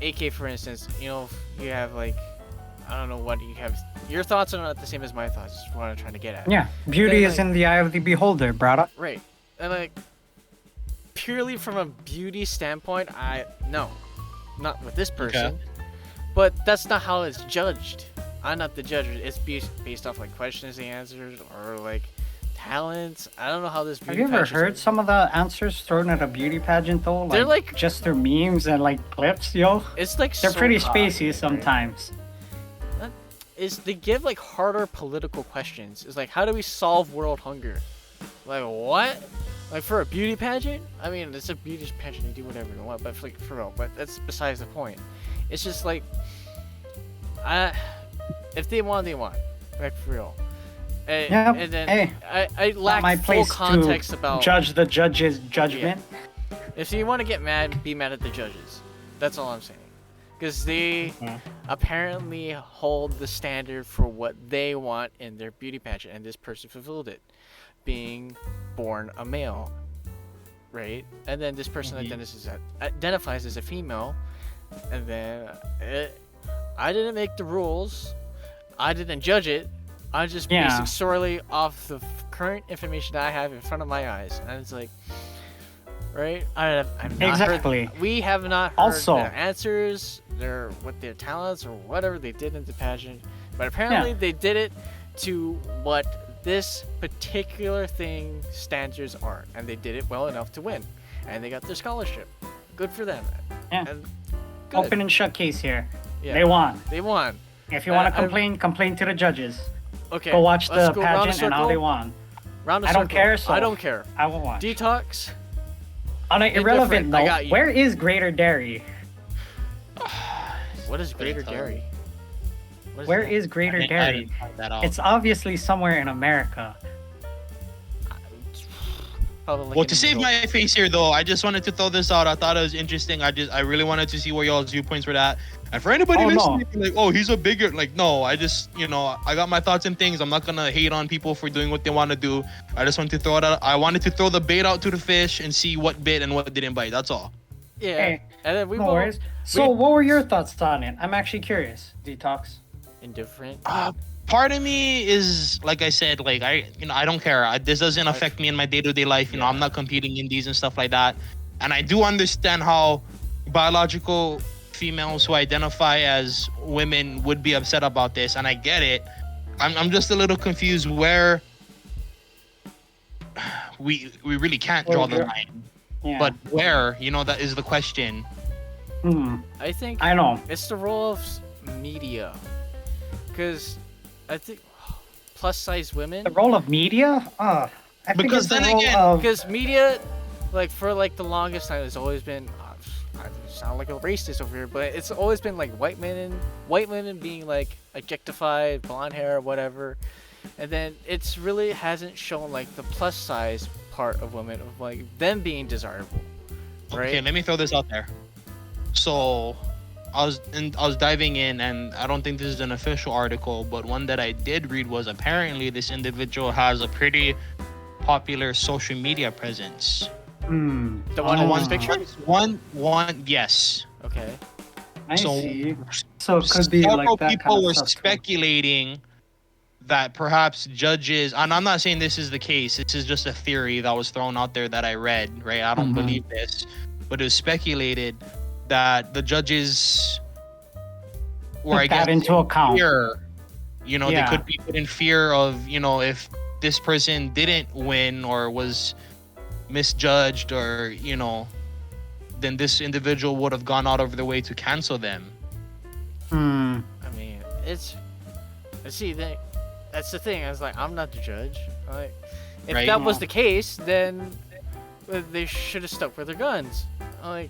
AK for instance. You have like, I don't know what you have. Your thoughts are not the same as my thoughts. Is what I'm trying to get at. Yeah, beauty is in the eye of the beholder, brother. Right, and like, purely from a beauty standpoint, no, not with this person. Okay. But that's not how it's judged. I'm not the judge. It's based off like questions and answers, or like talents. I don't know how this. Have Beauty you ever pageant is heard like- some of the answers thrown at a beauty pageant though? They're like- just through memes and like clips, yo. It's like They're so pretty cocky, spacey right? sometimes. Is they give like harder political questions. It's like, how do we solve world hunger? Like what? Like for a beauty pageant? I mean, it's a beauty pageant. You do whatever you want, but like for real. But that's besides the point. It's just like, if they want, they want. Like for real. Yep. And then Hey, I Not lack my full place context to about. judge the judge's judgment. If you want to get mad, be mad at the judges. That's all I'm saying. Because they apparently hold the standard for what they want in their beauty pageant, and this person fulfilled it, being born a male, right? And then this person identifies as a female, and then I didn't make the rules, I didn't judge it. I'm just basing solely off the current information that I have in front of my eyes, and it's like. Right? I've not Exactly. We have not heard Also- their answers, what their talents or whatever they did in the pageant. But apparently they did it to what this particular thing standards are. And they did it well enough to win. And they got their scholarship. Good for them. Yeah. And good. Open and shut case here. Yeah. They won. They won. If you want to complain to the judges. Okay. Go watch the let's go round a pageant and how they circle. won. Round a I don't circle. care, so I don't care. I won't watch. D-tox. On an irrelevant Indifferent, I got note, you. where is Greater Dairy? What is Greater tell you. Dairy? What Where that? is I Greater didn't Dairy? find that out. It's obviously somewhere in America. Probably like Well, in to the save middle. my face here, though, I just wanted to throw this out. I thought it was interesting. I really wanted to see where y'all's viewpoints were at. And for anybody Oh, no. listening, like, oh, he's a bigot. Like, no, I just, I got my thoughts and things. I'm not gonna hate on people for doing what they want to do. I just wanted to throw it out. I wanted to throw the bait out to the fish and see what bit and what didn't bite. That's all. Yeah. Hey, And then we no will worries. So, what were your thoughts on it? I'm actually curious. Detox. indifferent. Part of me is, like I said, like I don't care. This doesn't affect me in my day-to-day life. You know, I'm not competing in these and stuff like that. And I do understand how biological females who identify as women would be upset about this, and I get it. I'm just a little confused where we really can't draw the line. Yeah. But where, that is the question. I think I know. it's the role of media, because I think plus size women. The role of media? I think Because it's the then role again- of... Because media, like for like the longest time, has always been. I sound like a racist over here, but it's always been like white women being like objectified, blonde hair, whatever, and then it's really hasn't shown like the plus size part of women, of like them being desirable, right? Okay, let me throw this out there. So, I was diving in, and I don't think this is an official article, but one that I did read was apparently this individual has a pretty popular social media presence. The one in this Oh. picture. One, yes. Okay. I So- see. So it could be like Several that people kind were of stuff. speculating that perhaps judges, and I'm not saying this is the case. This is just a theory that was thrown out there that I read. Right? I don't Mhm. believe this, but it was speculated that the judges were, I Took that guess, into account. fear. Yeah. They could be put in fear of, if this person didn't win or was misjudged, or then this individual would have gone out of their way to cancel them. Hmm. I mean, see, that's the thing. I was like, I'm not the judge. Like, if Right. that was the case, then they should have stuck with their guns. Like,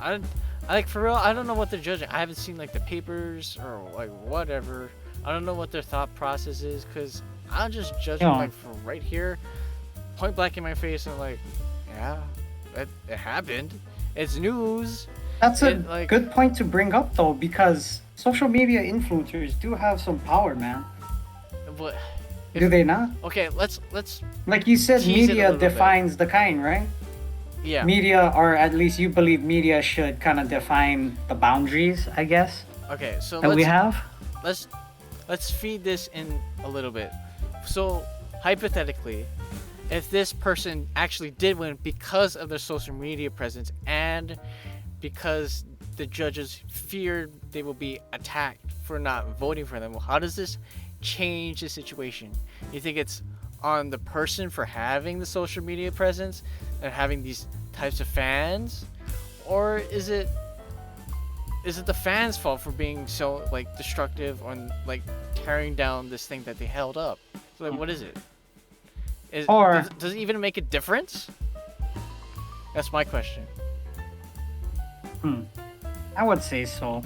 I like for real. I don't know what they're judging. I haven't seen like the papers or like whatever. I don't know what their thought process is, because I'm just judging Yeah. like from right here, point blank in my face, and like, yeah, it happened. It's news. That's a And, like- good point to bring up, though, because social media influencers do have some power, man. But Do they not? okay, let's Like you said, Tease it a media little bit. defines the kind, right? yeah. Media, or at least you believe media should kind of define the boundaries, I guess, Okay, so that we have. let's feed this in a little bit. So hypothetically, if this person actually did win because of their social media presence and because the judges feared they will be attacked for not voting for them, how does this change the situation? You think it's on the person for having the social media presence and having these types of fans, or is it the fans' fault for being so like destructive or like tearing down this thing that they held up? So, like, what is it? Or does it even make a difference? That's my question. I would say so.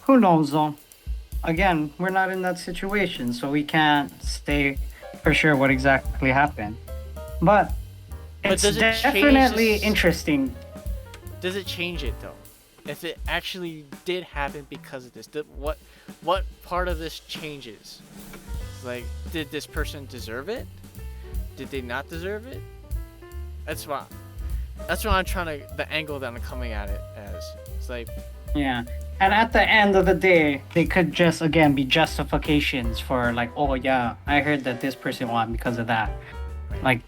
Who knows though? Again, we're not in that situation, so we can't say for sure what exactly happened. But it's does it change definitely this- interesting. Does it change it though? If it actually did happen because of this, what part of this changes? Like, did this person deserve it? Did they not deserve it? That's what I'm trying to, the angle that I'm coming at it as. It's like, Yeah. And at the end of the day, they could just again be justifications for like, oh yeah, I heard that this person won because of that. Like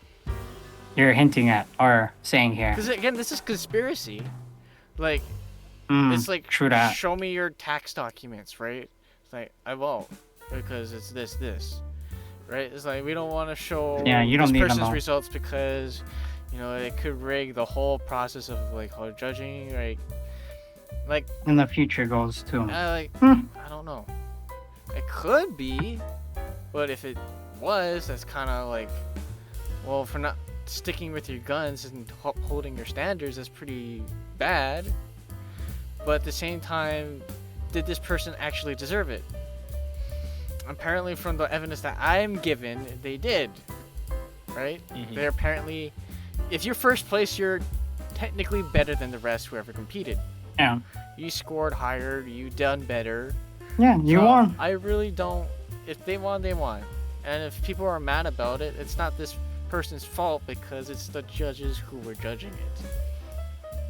you're hinting at or saying here. because again, this is conspiracy. Like, Mm, it's like, true that. show me your tax documents, right? It's like, I won't, because it's this, right? It's like, we don't want to show Yeah, you don't this need them person's all. results because, you know, it could rig the whole process of like how judging, like In the future goes too. I don't know. It could be, but if it was, that's kind of like, well, for not sticking with your guns and holding your standards, that's pretty bad. But at the same time, did this person actually deserve it? Apparently, from the evidence that I'm given, they did. Right? Mhm. They're apparently, if you're first place, you're technically better than the rest whoever competed. Yeah. You scored higher, you done better. Yeah, you So, won. I really don't. If they won, they won. And if people are mad about it, it's not this person's fault because it's the judges who were judging it.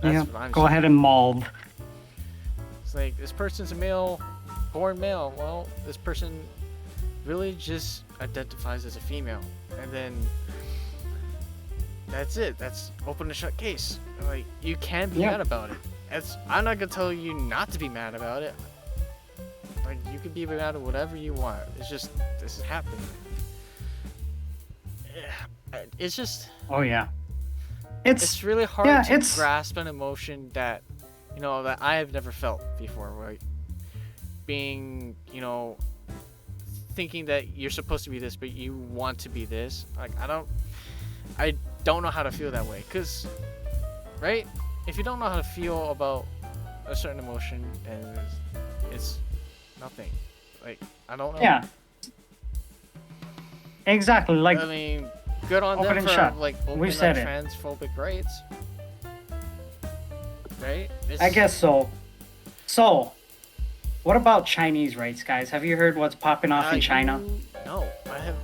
That's Yeah. what I'm Go saying. ahead and mold. It's like, this person's a male, born male. Well, this person really just identifies as a female. And then that's it. That's open and shut case. Like, you can be Yeah. mad about it. I'm not gonna tell you not to be mad about it. Like, you can be mad at whatever you want. It's just, this is happening. It's just, Oh yeah. it's really hard yeah, to it's- grasp an emotion that, you know, that I have never felt before, right? Being, you know, thinking that you're supposed to be this, but you want to be this. Like, I don't know how to feel that way, cause, right? If you don't know how to feel about a certain emotion, then it's nothing. Like, I don't know. Yeah. Exactly. Like I mean, good on Open them and for shut. like We opening said up it. transphobic rights, right? I guess so. So, what about Chinese rights, guys? Have you heard what's popping off in China? No, I am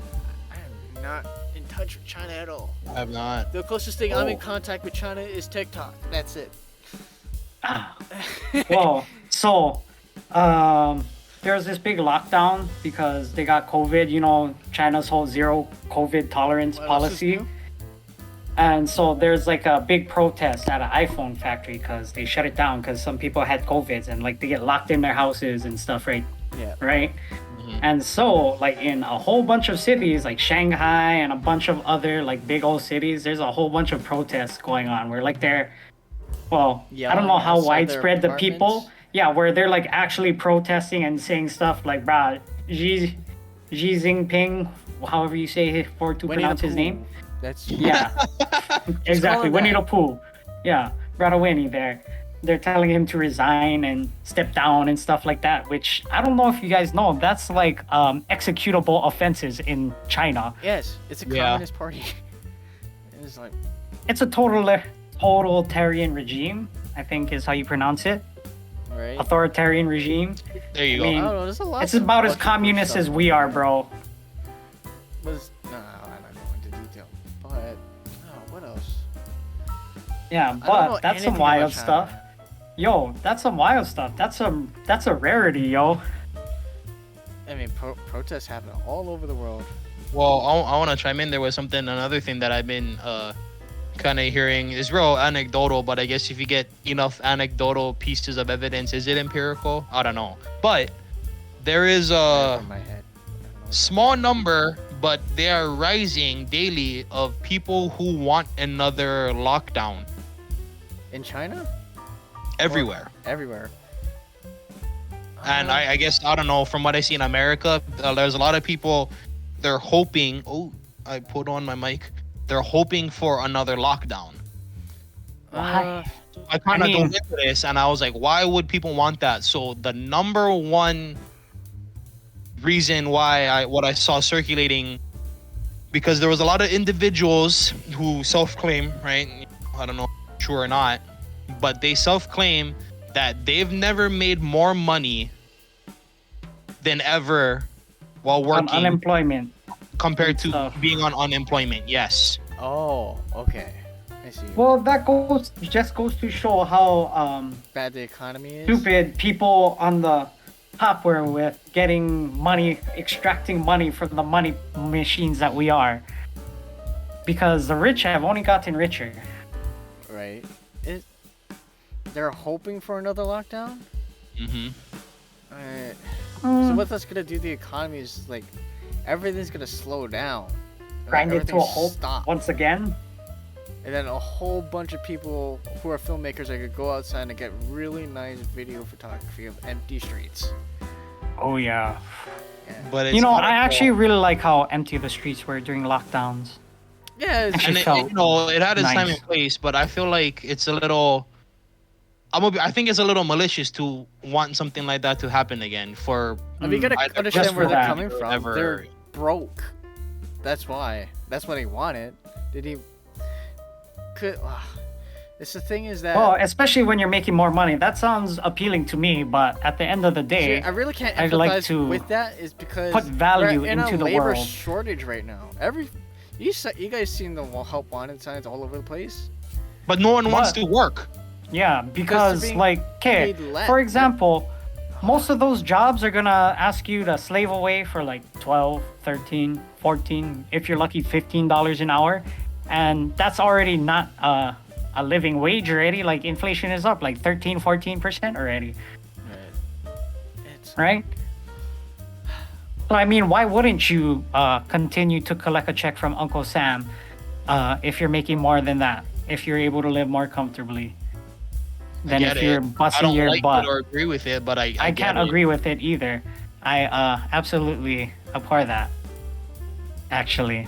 not in touch with China at all. I have not. The closest thing I'm in Oh. contact with China is TikTok. That's it. Well, so there was this big lockdown because they got COVID. You know, China's whole zero COVID tolerance What else is policy. new? And so there's like a big protest at an iPhone factory because they shut it down because some people had COVID and like they get locked in their houses and stuff, right? Yeah. Right? And so, like in a whole bunch of cities, like Shanghai and a bunch of other like big old cities, there's a whole bunch of protests going on where like they're, well, I Yelling don't know how outside their widespread the people, apartments? yeah, where they're like actually protesting and saying stuff like, brah, Xi Jinping, however you say for to Winnie pronounce the his Pooh. name. That's Yeah, exactly. him Winnie the that. Pooh. Yeah, Brother Winnie there. They're telling him to resign and step down and stuff like that, which I don't know if you guys know. That's like executable offenses in China. Yes, it's a Yeah. communist party. It's like, It's a totalitarian regime, I think is how you pronounce it. right? Authoritarian regime. There you I go. mean, I don't know. There's a lot. It's about as communist as we are, bro. No, I'm not going into detail. But what else? Yeah, I don't know but that's some anything about wild China. stuff. Yo, that's some wild stuff. That's a rarity, yo. I mean, protests happen all over the world. Well, I want to chime in. There was another thing that I've been kind of hearing is real anecdotal, but I guess if you get enough anecdotal pieces of evidence, is it empirical? I don't know. But there is Right a over my head. I don't know. small number, but they are rising daily of people who want another lockdown In China? everywhere. Everywhere. And I guess, I don't know, from what I see in America, there's a lot of people, they're hoping, oh, I put on my mic, they're hoping for another lockdown. Uh, I kind of I mean- dove into this and I was like, why would people want that? So the number one reason why what I saw circulating, because there was a lot of individuals who self-claim, right? I don't know, true or not, but they self-claim that they've never made more money than ever while On working unemployment. compared to stuff. being on unemployment. Yes. oh, okay. I see. Well, that just goes to show how Bad the economy is. stupid people on the top were with getting money, extracting money from the money machines that we are. Because the rich have only gotten richer. Right. They're hoping for another lockdown? Mm-hmm. Alright. Hmm. So what that's gonna do to the economy is like everything's gonna slow down. Like, Grind it to a everything's halt stop. once again. And then a whole bunch of people who are filmmakers are gonna go outside and get really nice video photography of empty streets. Oh yeah. But it's You know, out of I actually control. really like how empty the streets were during lockdowns. Yeah, it's Actually And felt you know, it had its time nice. and place, but I feel like it's a little. I think it's a little malicious to want something like that to happen again. For I mean, you gotta either understand just where for they're that. coming from. Ever- They're broke. That's why. That's what they wanted. Did he? Could. It's the thing is that. Well, especially when you're making more money. That sounds appeling to me, but at the end of the See, day, I really can't I'd empathize like to with that is because put value we're in into a the labor world. shortage right now. You guys seen the help wanted signs all over the place? but no one wants But- to work. yeah, because being like, okay, paid less. for example, most of those jobs are gonna ask you to slave away for like 12, 13, 14, if you're lucky, $15 an hour. And that's already not a living wage already. Like inflation is up like 13, 14% already, It's right? So I mean, why wouldn't you continue to collect a check from Uncle Sam if you're making more than that? If you're able to live more comfortably than Get if you're it. I busting don't your like butt. it or agree with it, but I I get can't it. agree with it either. I absolutely abhor that. Actually,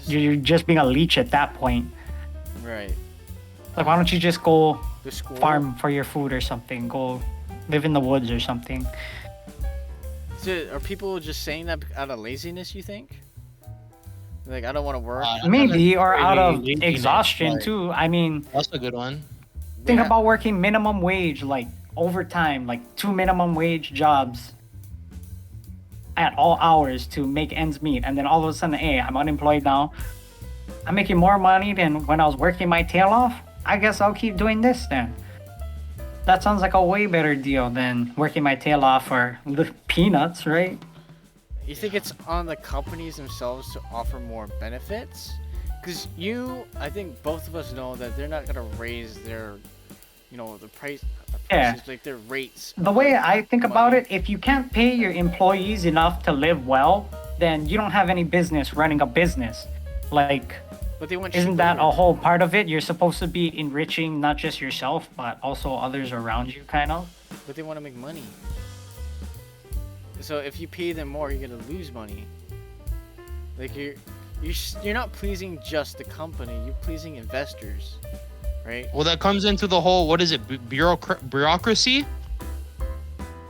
you're just being a leech at that point. right. Like, why don't you just go The school farm for your food or something? Go live in the woods or something. So, are people just saying that out of laziness? You think? Like, I don't want to work. Not Maybe, or out of necessarily laziness, exhaustion but too. I mean, That's a good one. think Yeah. about working minimum wage, like overtime, like 2 minimum wage jobs at all hours to make ends meet, and then all of a sudden, hey, I'm unemployed now. I'm making more money than when I was working my tail off. I guess I'll keep doing this then. That sounds like a way better deal than working my tail off for the peanuts, right? You think it's on the companies themselves to offer more benefits? Because I think both of us know that they're not gonna raise their, the price, Yeah. prices, like their rates. The way I think about Money. it, if you can't pay your employees enough to live well, then you don't have any business running a business. Like, But they want. isn't cheap that a labor. whole part of it? You're supposed to be enriching not just yourself, but also others around you, kind of. But they want to make money. So if you pay them more, you're gonna lose money. Like you're not pleasing just the company. You're pleasing investors, right? Well, that comes into the whole, what is it, bureaucracy?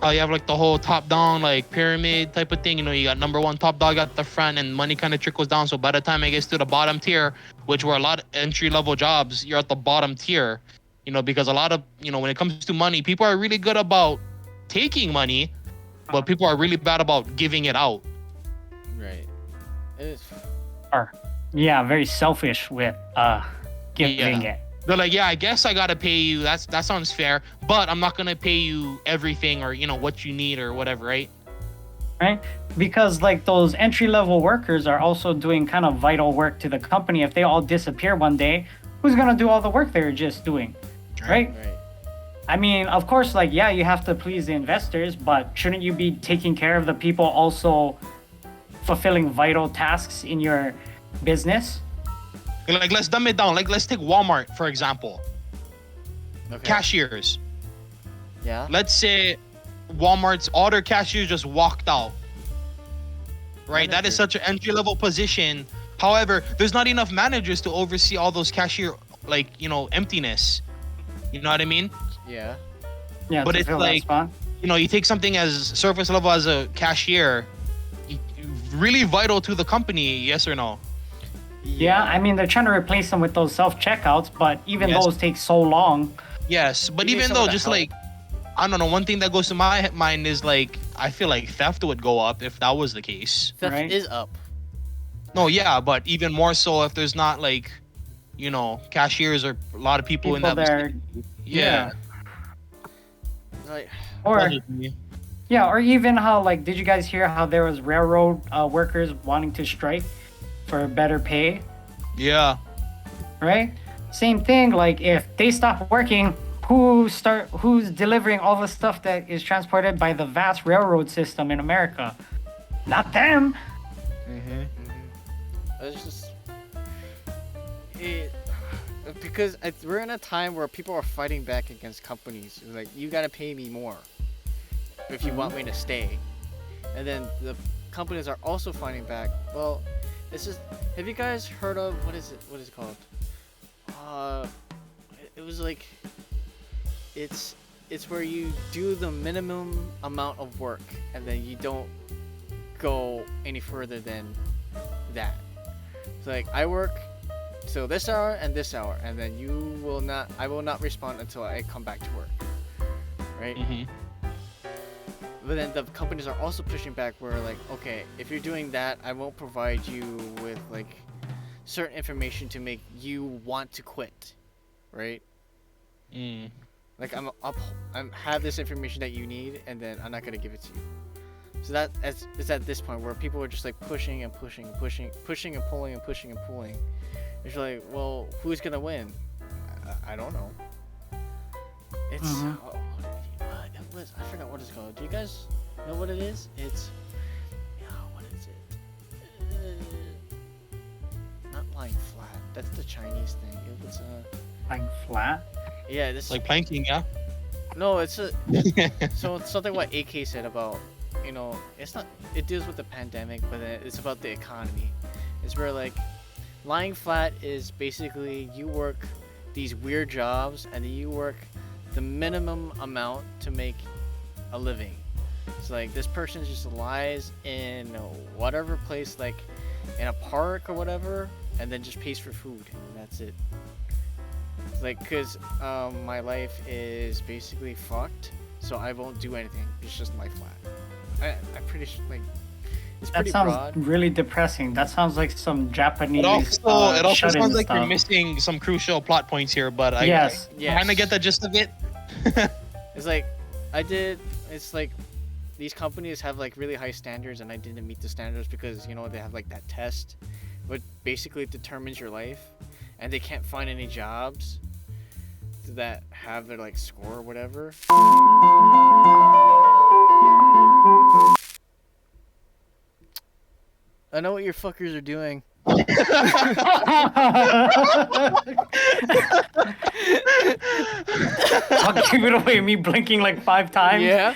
You have like the whole top-down like pyramid type of thing. You know, you got number one top dog at the front, and money kind of trickles down. So by the time it gets to the bottom tier, which were a lot of entry-level jobs, you're at the bottom tier. You know, because a lot of, when it comes to money, people are really good about taking money, but people are really bad about giving it out. Right. It's, Or, yeah, very selfish with giving Yeah. it. They're like, yeah, I guess I gotta pay you. That sounds fair, but I'm not gonna pay you everything or what you need or whatever, right? Right? Because like those entry level workers are also doing kind of vital work to the company. If they all disappear one day, who's gonna do all the work they're just doing? Right? right. I mean, of course, like, yeah, you have to please the investors, but shouldn't you be taking care of the people also fulfilling vital tasks in your business. Like, let's dumb it down. Like, let's take Walmart for example. Okay. Cashiers. Yeah. Let's say Walmart's all their cashiers just walked out. Right? That is such an entry-level position. However, there's not enough managers to oversee all those cashier, like, you know, emptiness. You know what I mean? Yeah. Yeah, But to it's fill that like, spot. you know, you take something as surface level as a cashier, really vital to the company, yes or no? Yeah, I mean they're trying to replace them with those self checkouts, but even Yes. those take so long. Yes, but You need even someone though, to just help. like, I don't know, one thing that goes to my mind is like, I feel like theft would go up if that was the case. Theft Right. is up. No, yeah, but even more so if there's not like, you know, cashiers or a lot of people in People that there, vicinity. yeah. Like, Or That's just me. yeah, or even how like, did you guys hear how there was railroad workers wanting to strike for better pay? Yeah. Right? Same thing. Like if they stop working, who's delivering all the stuff that is transported by the vast railroad system in America? Not them. it's just it because we're in a time where people are fighting back against companies. It's like, you gotta pay me more if you want me to stay, and then the companies are also fighting back. Well, it's just, have you guys heard of what is it called? It was like, it's where you do the minimum amount of work and then you don't go any further than that. It's like, I work till this hour and this hour, and then I will not respond until I come back to work, right? But then the companies are also pushing back where like, okay, if you're doing that, I won't provide you with like certain information to make you want to quit, right? Like, I'm have this information that you need, and then I'm not gonna give it to you. So that it's at this point where people are just like pushing and pushing and pushing, pushing and pulling and pushing and pulling. It's like, well, who's gonna win? I don't know. It's I forgot what it's called. Do you guys know what it is? It's what is it? Not lying flat. That's the Chinese thing. It was Like flat. yeah. This Like planking, yeah? no. It's a so it's something what AK said about, you know, it's not, it deals with the pandemic, but then it's about the economy. It's where like lying flat is basically you work these weird jobs and then you work the minimum amount to make a living. It's like this person just lies in whatever place, like in a park or whatever, and then just pays for food, and that's it. It's like, because my life is basically fucked, so I won't do anything. It's just lie flat. I'm pretty sure, like, it's That pretty sounds broad. really depressing. That sounds like some Japanese. It also shut-in sounds like stuff. you're missing some crucial plot points here, but Yes. I kind of get the gist of it. It's like, it's like, these companies have like really high standards, and I didn't meet the standards because, you know, they have like that test, but basically determines your life, and they can't find any jobs that have their like score or whatever. I know what your fuckers are doing. I'll give it away. Me blinking like 5 times. Yeah.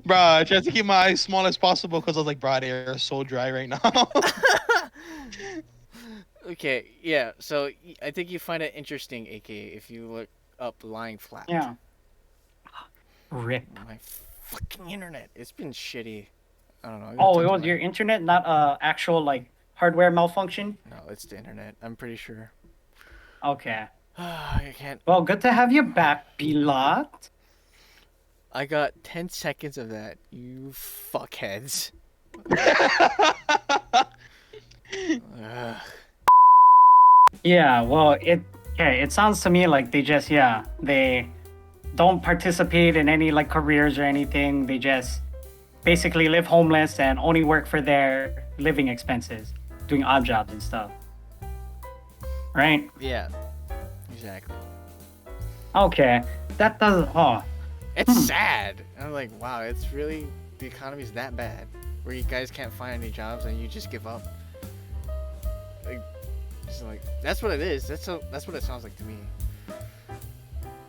Bruh, I tried to keep my eyes small as possible because I was like, bruh, the air is so dry right now. Okay, yeah. So I think you find it interesting, AK, if you look up lying flat. Yeah. Rip. My fucking internet. It's been shitty. I don't know. Oh, it was your internet, not actual like hardware malfunction. No, it's the internet. I'm pretty sure. Okay. I can't. Well, good to have you back, Bilot. I got 10 seconds of that. You fuckheads. Ugh. Yeah. Well, it sounds to me like they just they don't participate in any like careers or anything. They just basically live homeless and only work for their living expenses, doing odd jobs and stuff. Right? Yeah. Exactly. Okay. That doesn't. Oh. It's sad. I'm like, wow, it's really, the economy's that bad. where you guys can't find any jobs and you just give up. Like, it's like that's what it is. That's what it sounds like to me.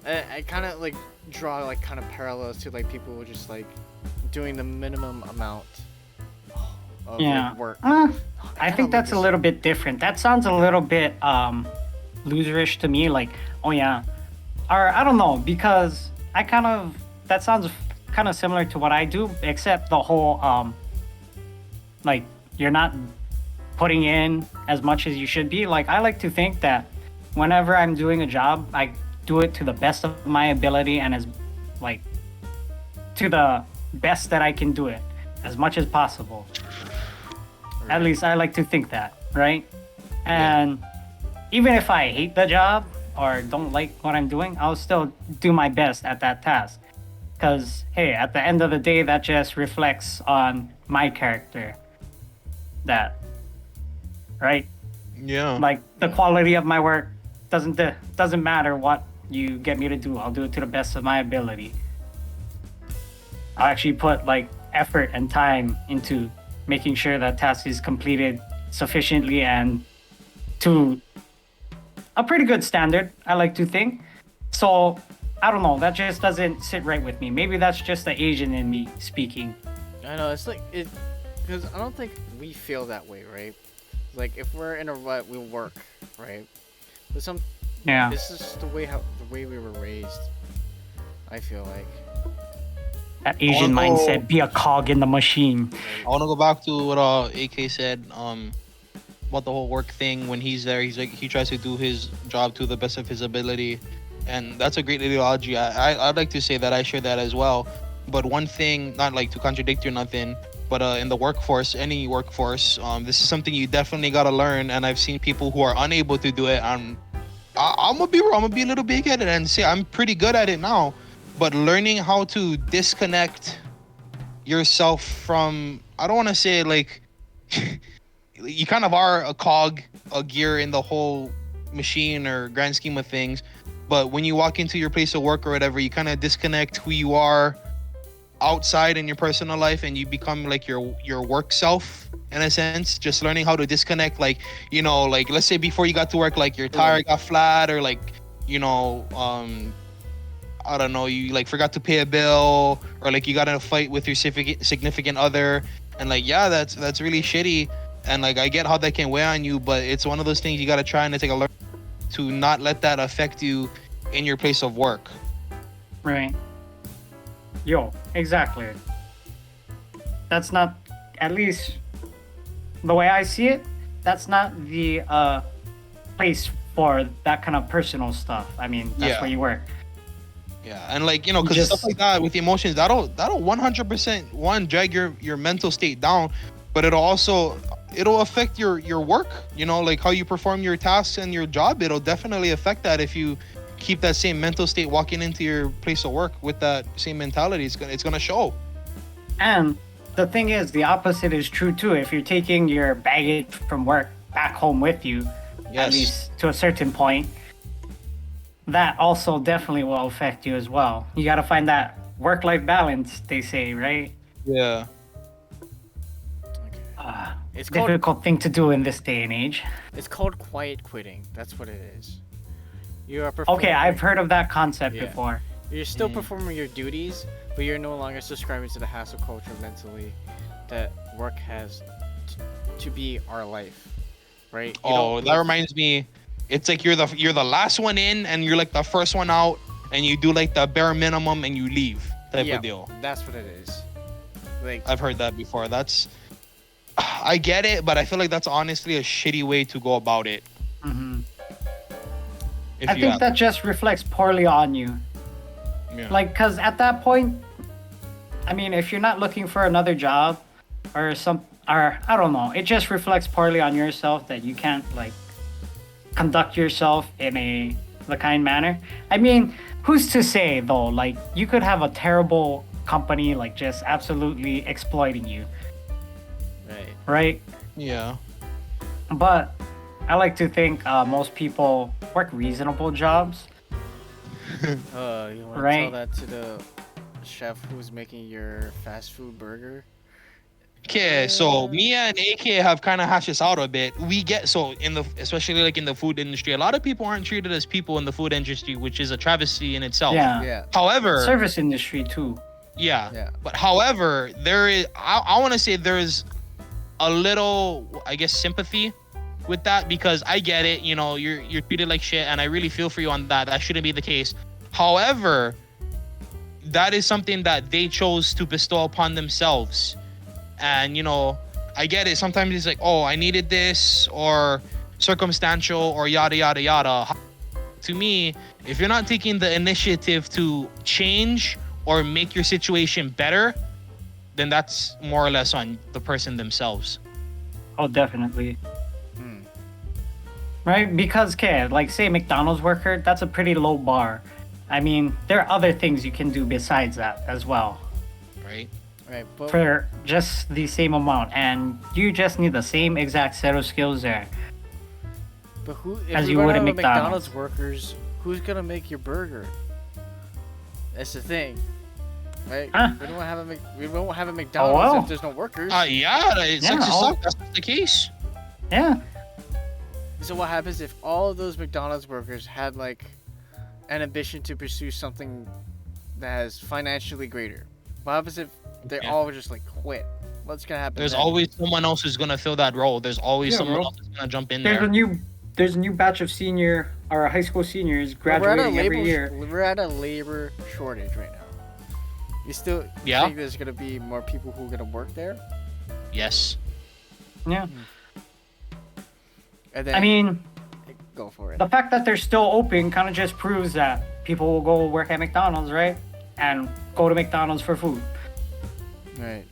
I kind of like draw like kind of parallels to like people who just like doing the minimum amount of Yeah. like, work. I think that's a little bit different. That sounds a little bit loserish to me. Like, oh yeah, or I don't know, because that sounds kind of similar to what I do, except the whole like you're not putting in as much as you should be. Like, I like to think that whenever I'm doing a job, I do it to the best of my ability and as like to the best that I can do it as much as possible. Right. At least I like to think that, right? And even if I hate the job or don't like what I'm doing, I'll still do my best at that task. Because, hey, at the end of the day, that just reflects on my character. Right? Yeah. Like, the quality of my work doesn't matter what you get me to do. I'll do it to the best of my ability. I'll actually put, like, effort and time into making sure that task is completed sufficiently and to a pretty good standard, I like to think. So, I don't know, that just doesn't sit right with me. Maybe that's just the Asian in me speaking. I know it's like it, because I don't think we feel that way, right? Like if we're in a rut, we'll work, right? But Yeah. this is the way we were raised. I feel like. That Asian Although- mindset, be a cog in the machine. I want to go back to what AK said about the whole work thing. When he's there, he's like he tries to do his job to the best of his ability, and that's a great ideology. I'd like to say that I share that as well. But one thing, not like to contradict you or nothing, but in the workforce, any workforce, this is something you definitely gotta learn. And I've seen people who are unable to do it. I'm gonna be real. I'm gonna be a little big-headed and say I'm pretty good at it now. But learning how to disconnect yourself from, I don't want to say like, you kind of are a cog, a gear in the whole machine or grand scheme of things. But when you walk into your place of work or whatever, you kind of disconnect who you are outside in your personal life and you become like your work self in a sense. Just learning how to disconnect, like, you know, like let's say before you got to work, like your tire got flat or like, you know, I don't know, you like forgot to pay a bill or like you got in a fight with your significant other, and like that's really shitty, and like I get how that can weigh on you, but it's one of those things you got to try and take a learn to not let that affect you in your place of work. Right. Yo, exactly. That's not, at least the way I see it, that's not the place for that kind of personal stuff. I mean, that's Yeah. where you work. Yeah, and like, you know, because Just- stuff like that with emotions, that'll 100% one drag your mental state down, but it'll affect your work. You know, like how you perform your tasks and your job. It'll definitely affect that if you keep that same mental state walking into your place of work with that same mentality. It's gonna show. And the thing is, the opposite is true too. If you're taking your baggage from work back home with you, at Yes. least to a certain point, that also definitely will affect you as well. You got to find that work-life balance, they say, right? Yeah. Okay. It's called Difficult thing to do in this day and age. quiet quitting. That's what it is. You are Okay, I've heard of that concept Yeah. before. You're still performing your duties, but you're no longer subscribing to the hassle culture mentally that work has to be our life, right? You Oh, don't that live- reminds me. It's like you're the last one in and you're like the first one out, and you do like the bare minimum and you leave type yeah, of deal. That's what it is. Like, I've heard that before. I get it, but I feel like that's honestly a shitty way to go about it. Hmm If I you think have, that just reflects poorly on you. yeah. Like, because at that point, I mean, if you're not looking for another job or I don't know, it just reflects poorly on yourself that you can't, like, conduct yourself in the kind manner. I mean, who's to say, though? Like, you could have a terrible company, like, just absolutely exploiting you, right. right? Yeah. But I like to think most people work reasonable jobs. You want to tell Right. that to the chef who's making your fast food burger? Okay, so me and AK have kind of hashed this out a bit. We get so in the especially like in the food industry, a lot of people aren't treated as people in the food industry, which is a travesty in itself. Yeah. Yeah. However, Service industry too. yeah. Yeah. But however, there is I want to say there's a little I guess sympathy with that because I get it, you know, you're treated like shit and I really feel for you on that. That shouldn't be the case. However, that is something that they chose to bestow upon themselves. And you know, I get it. Sometimes it's like, oh, I needed this or circumstantial or yada yada yada. To me, if you're not taking the initiative to change or make your situation better, then that's more or less on the person themselves. Oh, definitely. Hmm. Right? Because, okay, like say McDonald's worker, that's a pretty low bar. I mean, there are other things you can do besides that as well Right? Right. But for just the same amount, and you just need the same exact set of skills there. who? If as we you run would out at of McDonald's. workers, who's gonna make your burger? That's the thing, right? Huh. We won't have a McDonald's well. if there's no workers. Yeah, it Yeah, sucks to I'll- suck. That's not the case. Yeah. So what happens if all of those McDonald's workers had like an ambition to pursue something that is financially greater? What happens if they Yeah. all just like quit? What's gonna happen? There's then? always someone else who's gonna fill that role. There's always Yeah, someone bro. else who's gonna jump in There's there. a new batch of senior or high school seniors graduating every year. We're at a labor shortage right now. You still Yeah. think there's gonna be more people who are gonna work there? Yes. Yeah. And then I mean, go for it. the fact that they're still open kind of just proves that people will go work at McDonald's, right? And go to McDonald's for food. Right.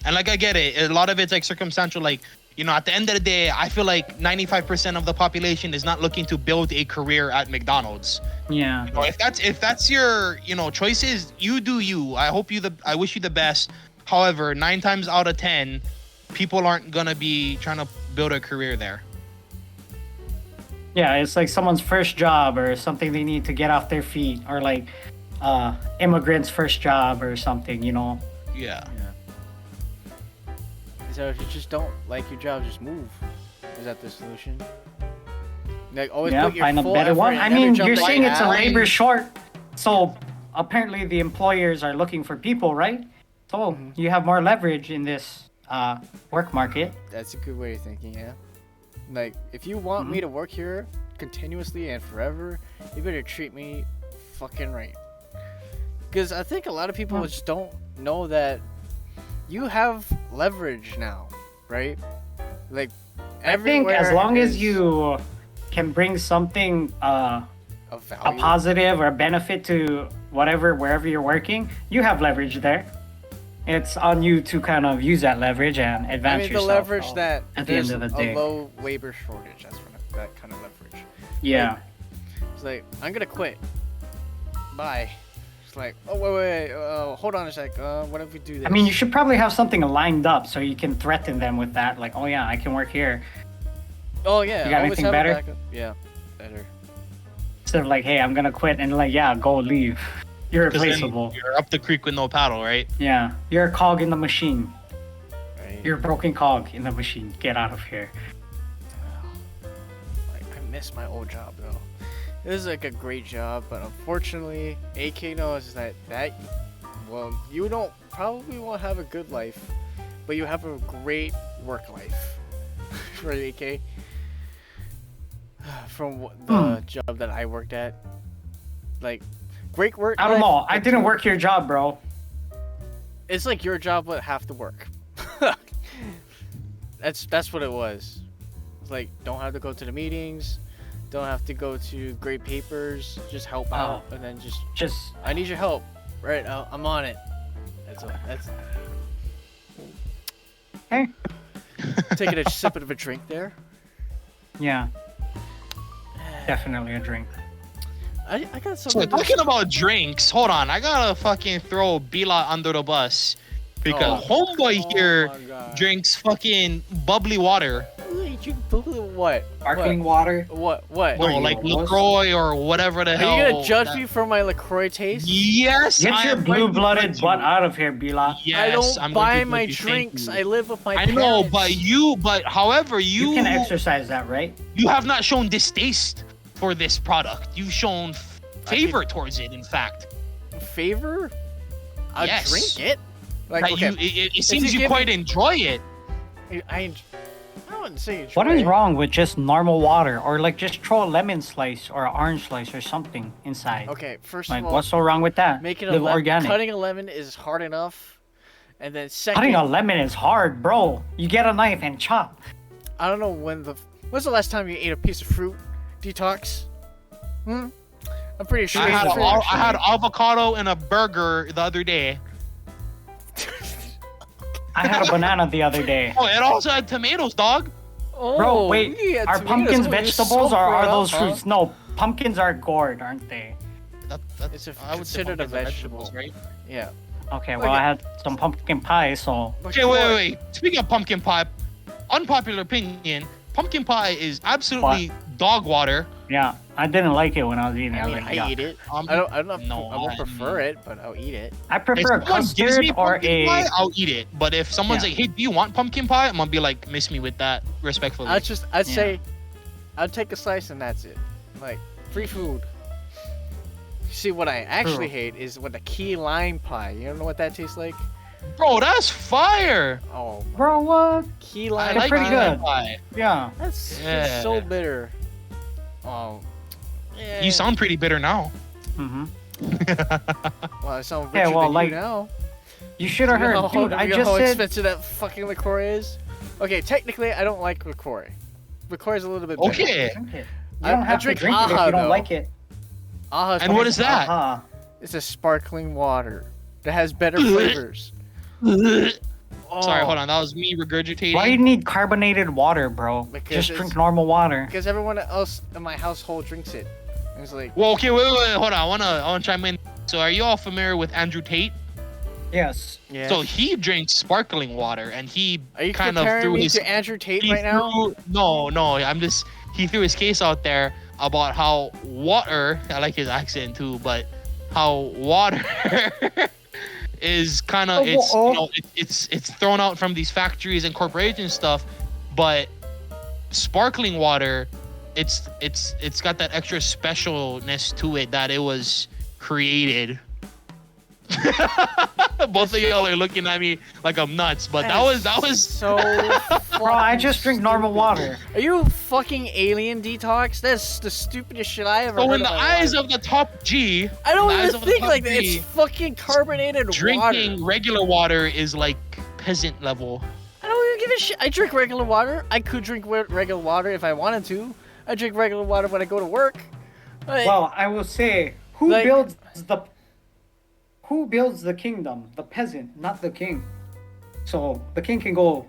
And like I get it, a lot of it's like circumstantial. Like, you know, at the end of the day, I feel like 95% of the population is not looking to build a career at McDonald's. Yeah. You know, if that's your, you know, choices, you do you. I wish you the best. However, 9 times out of 10, people aren't gonna be trying to build a career there. Yeah, it's like someone's first job or something they need to get off their feet, or like immigrants' first job or something, you know. Yeah. So if you just don't like your job, just move. Is that the solution? Like always Yeah, put your find a full better effort one. in I every mean, job you're that saying you it's a have. labor short, so apparently the employers are looking for people, right? So you have more leverage in this work market. That's a good way of thinking, yeah. Like, if you want me to work here continuously and forever, you better treat me fucking right. Because I think a lot of people just don't know that you have leverage now, right? Like, I think as everywhere long as is you can bring something of a value. positive or benefit to wherever you're working, you have leverage there. It's on you to kind of use that leverage and I advance mean, the yourself. leverage that at the there's end of the a day. low labor shortage. That's what that kind of leverage. Yeah. It's like, I'm gonna quit. Bye. It's like, oh, wait, hold on a sec. What if we do this? I mean, you should probably have something lined up so you can threaten them with that. Like, oh yeah, I can work here. Oh, yeah. You got always anything have a better? backup. Yeah, better. Instead of like, hey, I'm gonna quit, and like, yeah, go leave. You're 'Cause then replaceable. you're up the creek with no paddle, right? Yeah, you're a cog in the machine. Right? You're a broken cog in the machine. Get out of here. Like, I miss my old job, though. It was like a great job, but unfortunately, AK knows that well, you probably won't have a good life, but you have a great work life. Right, AK? From the job that I worked at, like, great work. I don't life, know. I but didn't work your job, bro. It's like your job, but half the work. That's what it was. It's like, don't have to go to the meetings, don't have to go to grade papers, just help out, and then Just I need your help. Right, I'm on it. That's hey. taking a sip of a drink there. Yeah. Definitely a drink. I got So something. talking about drinks, hold on. I gotta fucking throw Bila under the bus because homeboy here my God. drinks fucking bubbly water. you drink what? Sparkling water. What? No, What are you, like a wuss? LaCroix or whatever the Are hell. you gonna judge that- me for my LaCroix taste? Yes, Get I your am going to blue-blooded judge butt you. out of here, Bila. Yes, I don't I'm buy going to my judge you. Thank drinks. you. I live with my I parents. know, but however, You can exercise that, right? you have not shown distaste for this product. You've shown favor towards it, in fact. Favor? I Yes. drink it. Like, That okay, it seems you you give quite me- enjoy it. I wouldn't say enjoy What is it. wrong with just normal water, or like just throw a lemon slice or an orange slice or something inside? Okay, first Like, of all, what's so wrong with that? making Live a organic. cutting a lemon is hard enough, and then second, Cutting a lemon is hard, bro. You get a knife and chop. I don't know when's the last time you ate a piece of fruit? Detox? I'm pretty sure. I it's had, fruit, I actually. had avocado and a burger the other day. I had a banana the other day. Oh, it also had tomatoes, dog. Oh, Bro, wait, yeah, are tomatoes. pumpkins Oh, you're vegetables so or are grown those up, huh? fruits? No, pumpkins are gourd, aren't they? That's It's I would say considered a pumpkins are vegetable. vegetables, right? Yeah. Okay, well, Okay. I had some pumpkin pie, so Okay, wait. Speaking of pumpkin pie, unpopular opinion, pumpkin pie is absolutely dog water. yeah, I didn't like it when I was eating it. I I was mean, like, I yeah. eat it. Um, I don't no, I won't I prefer mean- it, but I'll eat it. I If prefer a someone gives custard me or pumpkin a. pie, I'll eat it. But if someone's Yeah. like, "Hey, do you want pumpkin pie?" I'm gonna be like, "Miss me with that, respectfully." I'd Yeah. say, I'd take a slice and that's it. Like, free food. See, what I actually True. hate is with the key lime pie. You don't know what that tastes like? Bro, that's fire. Oh, my. Bro, what? Key I lime They're like pretty pie. pumpkin good. pie. Yeah. That's Yeah. so bitter. Oh. Yeah. You sound pretty bitter now. Mm-hmm. Well, I sound Yeah, richer well, than like, you now. You should have You know heard, how- dude. I you know just how said. expensive that fucking LaCroix is. Okay, technically, I don't like LaCroix. LaCroix is a little bit better. Okay. Drink it. I- You don't I have to drink drink it if Aha, you don't though. like it. Aha's And what is that? Aha. It's a sparkling water that has better flavors. Oh, Sorry, hold on. That was me regurgitating. Why do you need carbonated water, bro? Because Just it's- drink normal water. Because everyone else in my household drinks it. And it's like, Well, okay, wait, hold on. I wanna chime in. So, are you all familiar with Andrew Tate? Yes. yeah. So he drinks sparkling water, and he Are you kind of comparing threw me his to Andrew Tate he right now? threw- No, I'm just he threw his case out there about how water. I like his accent too, but how water is kind of it's thrown out from these factories and corporations and stuff, but sparkling water, it's got that extra specialness to it that it was created. Both of y'all are looking at me like I'm nuts, but that was so. Bro, I just drink normal water. Are you fucking alien detox? That's the stupidest shit I ever so heard in the my eyes life. of the top G. I don't in the eyes even of the think top like that. G, It's fucking carbonated drinking water. regular water is like peasant level. I don't even give a shit. I drink regular water. I could drink regular water if I wanted to. I drink regular water when I go to work. Like, Well, I will say, who Like- builds the kingdom? The peasant, not the king. So the king can go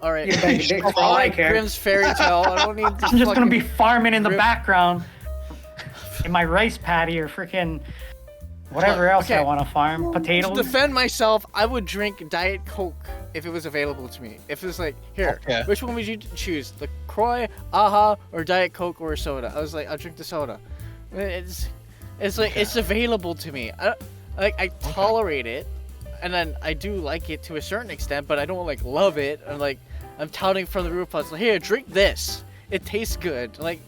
all right. eat a bag of dicks for all I care. Grimm's fairy tale. I don't need to I'm just gonna be fucking- farming in the Grim- background in my rice paddy or freaking whatever else I Okay. want to farm. To Potatoes. defend myself, I would drink Diet Coke if it was available to me. If it was like, here, Okay. which one would you choose? LaCroix, Aha, or Diet Coke or soda? I was like, I'll drink the soda. It's like, it's available to me. I tolerate it, and then I do like it to a certain extent, but I don't like love it. And like, I'm touting from the rooftops, like, here, drink this. It tastes good. Like,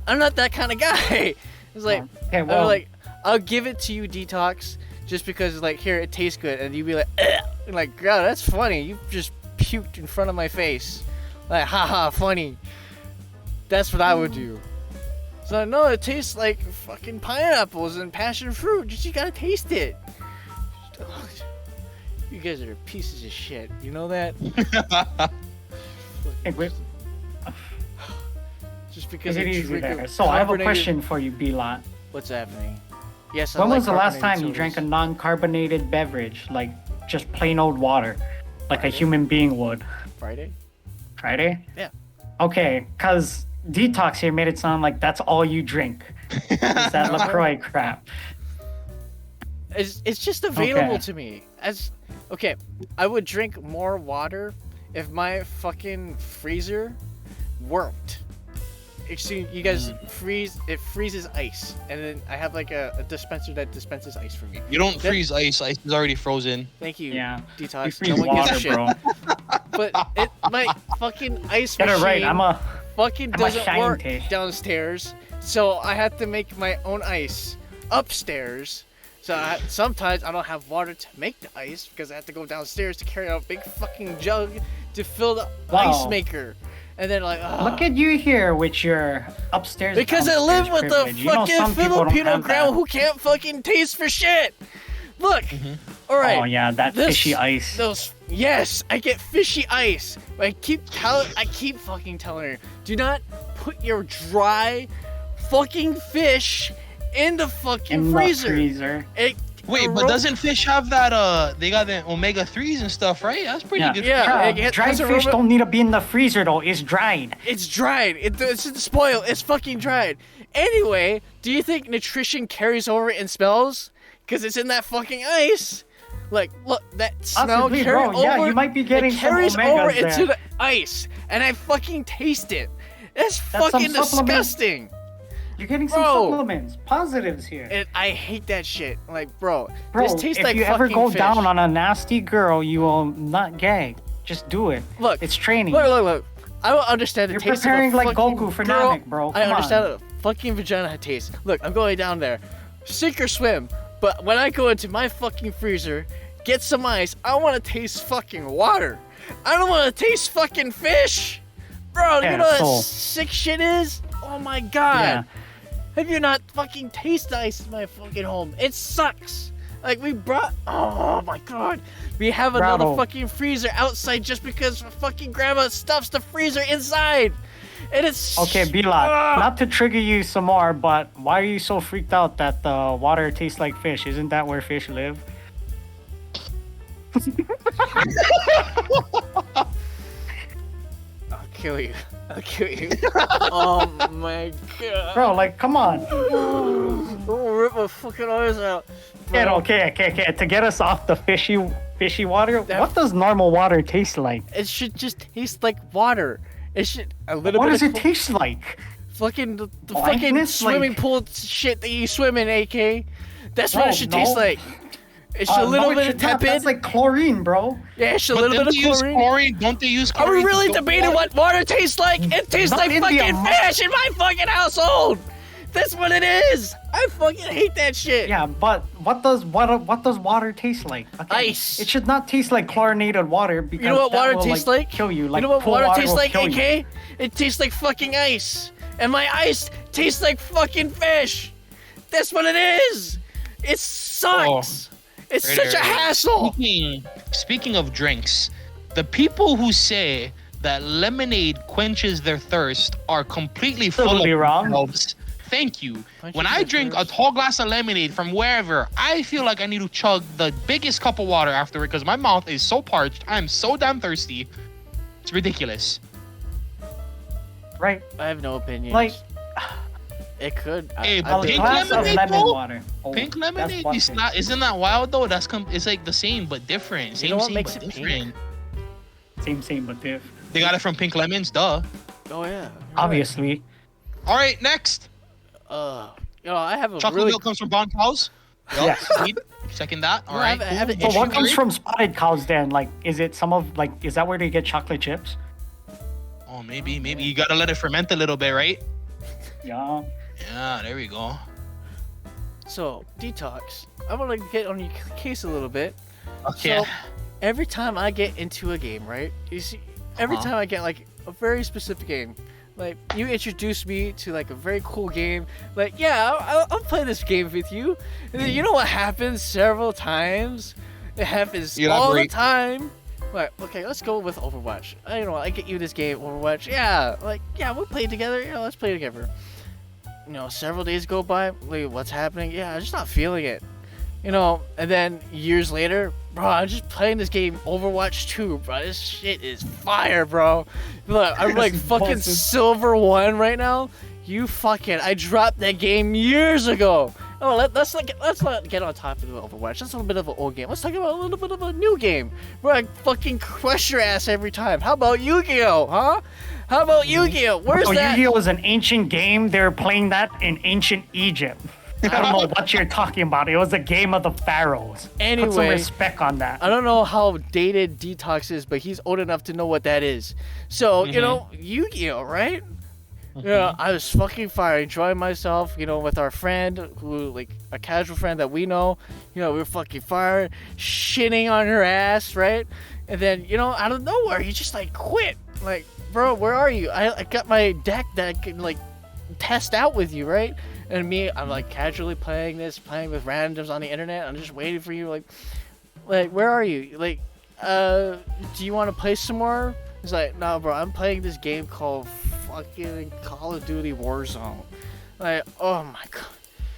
I'm not that kind of guy. It's like, Okay, I'm well, like, I'll give it to you, Detox, just because, like, here, it tastes good. And you'd be like, "Ugh." And like, God, that's funny. You just puked in front of my face. Like, haha, funny. That's what I would do. So, no, it tastes like fucking pineapples and passion fruit. Just, you gotta taste it. You guys are pieces of shit. You know that? hey, wait, Just because take it I easy drink there. So I have a carbonated- question for you, B-Lot. What's happening? Yes, I When like was the last time carbonated you drank a sodas. non-carbonated beverage, like just plain old water, like a human being would? Friday? Friday? Yeah. Okay, cause Detox here made it sound like that's all you drink. Is that LaCroix crap? It's just available Okay. to me. Okay, I would drink more water if my fucking freezer worked. Excuse you guys freeze. It freezes ice, and then I have like a dispenser that dispenses ice for me. You don't freeze ice. Ice is already frozen. Thank you. Yeah. D-tox. You freeze No one gives a water, shit. bro. But my fucking ice Get it machine right. fucking I'm a doesn't work scientist. downstairs, so I have to make my own ice upstairs. So sometimes I don't have water to make the ice because I have to go downstairs to carry out a big fucking jug to fill the ice maker. And then like, Look at you here with your upstairs. because I live with a privilege. You know, fucking some people don't Filipino have grandma that. who can't fucking taste for shit. Look, all right. Oh yeah, that This- fishy ice. Yes, I get fishy ice. But I keep fucking telling her, do not put your dry fucking fish in the fucking In the freezer. freezer. Wait, but doesn't fish have that? They got the omega-3s and stuff, right? That's pretty Yeah. good. Yeah. Yeah, it dried has a fish robot- don't need to be in the freezer though. It's dried. It's dried. It's spoiled. It's fucking dried. Anyway, do you think nutrition carries over and smells? Because it's in that fucking ice. Like, look, that smell Possibly, carries bro. over. Yeah, you might be getting it some carries omegas over there. into the ice, and I fucking taste it. That's That's some fucking supplement. disgusting. You're getting some Bro. supplements, positives here. And I hate that shit. Like, bro, Bro, this tastes if like you ever fucking go fish. down on a nasty girl, you will not gag. Just do it. Look, It's training. Look. I don't understand the You're taste preparing of a like fucking Goku for girl. Namek, bro. I Come understand on. a fucking vagina tastes. Look, I'm going down there, sink or swim. But when I go into my fucking freezer, get some ice, I want to taste fucking water. I don't want to taste fucking fish. Bro, Yeah, you know what so- sick shit is? Oh my god. Yeah. Have you not fucking tasted ice in my fucking home? It sucks. Like oh my god. We have another Bravo. fucking freezer outside just because fucking grandma stuffs the freezer inside. And it's Okay, Bilal, not to trigger you some more, but why are you so freaked out that the water tastes like fish? Isn't that where fish live? I'll kill you. I'll kill you. Oh my god. Bro, like, come on. Don't rip my fucking eyes out. Okay. To get us off the fishy water, That- what does normal water taste like? It should just taste like water. It should a little What bit does of it taste like? fucking the fucking Blankness? swimming Like- pool shit that you swim in, AK. That's what Bro, it should no. taste like. It's a little No, it bit of should not. tepid. That's like chlorine, bro. Yeah, it's a But little don't bit they of use chlorine. chlorine? Don't they use Are chlorine? we really to debating what water tastes like? It tastes Not like in the fucking amount- fish in my fucking household. That's what it is. I fucking hate that shit. Yeah, but what does water taste like? Okay, Ice. It should not taste like chlorinated water because You know what that water will, tastes like? like? Kill you. Like you know what pool water water tastes will like, kill you. AK? It tastes like fucking ice. And my ice tastes like fucking fish. That's what it is. It sucks. It's Right such a there. hassle. Speaking of drinks, the people who say that lemonade quenches their thirst are completely full Totally of wrong. themselves. Thank you. Quenches When I their drink a thirst. tall glass of lemonade from wherever, I feel like I need to chug the biggest cup of water afterward because my mouth is so parched. I'm so damn thirsty. It's ridiculous. Right? I have no opinion. Like it could. Hey, a pink glass of lemonade, lemon bro? water. Oh, Pink that's lemonade is busted. not. Isn't that wild though? It's like the same but different. Same, know what same makes but it pink? different. Same but diff. They got it from Pink Lemons, duh. Oh yeah. you're right. Obviously. All right, next. I have a Chocolate really. milk comes from Bon Cows. Yes. Indeed. Second that. All No, I right. have- I have an cool. So what issue comes here. from spotted cows then? Like, is it some of like? Is that where they get chocolate chips? Oh, maybe you gotta let it ferment a little bit, right? Yeah. Yeah, there we go. So detox. I want to get on your case a little bit. Okay. So every time I get into a game, right? You see, every Uh-huh. time I get like a very specific game, like you introduce me to like a very cool game, like yeah, I'll play this game with you. And then you know what happens several times? It happens all the Elaborate. time. Like okay, let's go with Overwatch. I get you this game, Overwatch. Yeah, we'll play together. Yeah, let's play together. Several days go by. Like, what's happening? Yeah, I'm just not feeling it. And then years later, bro, I'm just playing this game, Overwatch 2, bro. This shit is fire, bro. Look, I'm like fucking Busted. silver 1 right now. I dropped that game years ago. Oh, let's not get on top of the Overwatch. That's a little bit of an old game. Let's talk about a little bit of a new game where I fucking crush your ass every time. How about Yu-Gi-Oh, huh? How about Yu-Gi-Oh? Where's Oh, that? Yu-Gi-Oh is an ancient game. They're playing that in ancient Egypt. I don't know what you're talking about. It was a game of the pharaohs. Put some Anyway, respect on that. I don't know how dated D-tox is, but he's old enough to know what that is. So, you know, Yu-Gi-Oh, right? Yeah, I was fucking fire, enjoying myself, you know, with our friend who, like, a casual friend that we know. You know, we were fucking fire, shitting on her ass, right? And then, you know, out of nowhere, he just, like, quit. Like, bro, where are you? I got my deck that I can, like, test out with you, right? And me, I'm, like, casually playing with randoms on the internet. I'm just waiting for you, like, where are you? Like, do you want to play some more? He's like, no, bro, I'm playing this game called fucking Call of Duty Warzone. Like, oh my god.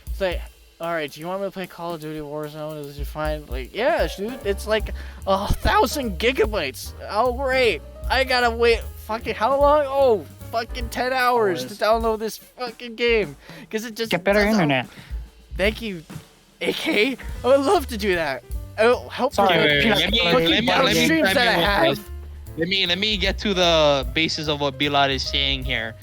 It's like, alright, do you want me to play Call of Duty Warzone? Is it fine? Like, yeah, dude, it's like 1,000 gigabytes. Oh, great. I gotta wait fucking how long? Oh, fucking 10 hours to download this fucking game. Because it just Get better internet. Thank you, AK. I would love to do that. Oh, help Sorry, me. Let me Streams that I have. Let me get to the basis of what Bilal is saying here.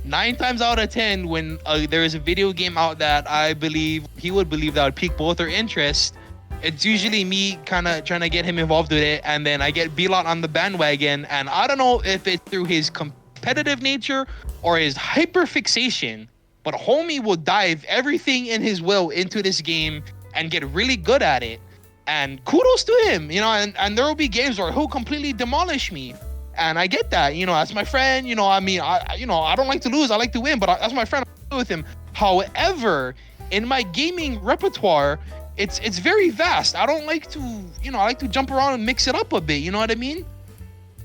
9 times out of 10, when there is a video game out that I believe he would believe that would pique both their interest, it's usually me kind of trying to get him involved with it, and then I get Bilal on the bandwagon, and I don't know if it's through his competitive nature or his hyperfixation, but homie will dive everything in his will into this game and get really good at it. And kudos to him, you know, and there will be games where he'll completely demolish me. And I get that, you know, as my friend, you know, I mean, I don't like to lose, I like to win, but as my friend, I'm with him. However, in my gaming repertoire, it's very vast. I don't like to, you know, I like to jump around and mix it up a bit, you know what I mean?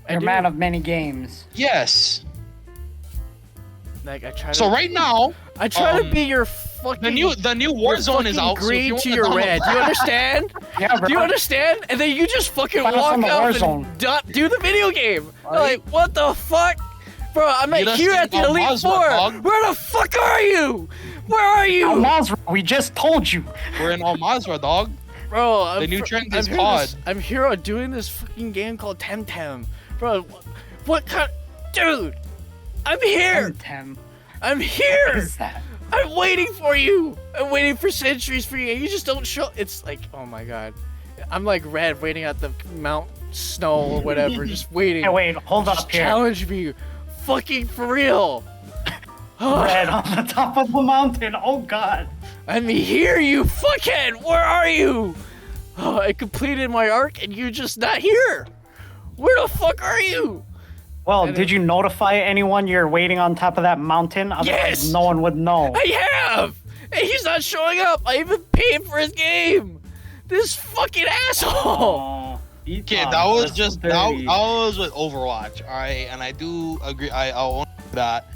You're a man of many games. Yes. Like, I try So right now, I try to be your fucking... the new Warzone is out. Green so to your red. Do you understand? Yeah, bro. Do you understand? And then you just fucking Find us walk on the up Warzone. and do the video game. Right. Like, what the fuck? Bro, I'm You like here at the understand Elite Almaz, Four. dog? Where the fuck are you? Where are you? Almaz, we just told you. we're in Al Mazrah, dog. Bro, The new trend is I'm COD. I'm here doing this fucking game called Temtem. Bro, what kind... Dude, I'm here. Tem. I'm What here. is that? I'm waiting for you. I'm waiting for centuries for you. And you just don't show. It's like, oh my god. I'm like Red waiting at the Mount Snow or whatever, just waiting. Hey, wait, hold Just up here. challenge me. Fucking for real. Red on the top of the mountain. Oh god. I'm here, you fuckhead. Where are you? Oh, I completed my arc and you're just not here. Where the fuck are you? Well, And did you notify anyone you're waiting on top of that mountain? Otherwise, Yes! no one would know. I have. And he's not showing up. I even paid for his game. This fucking asshole. Oh, Okay, that was just that was with Overwatch, all right, and I do agree. I'll own that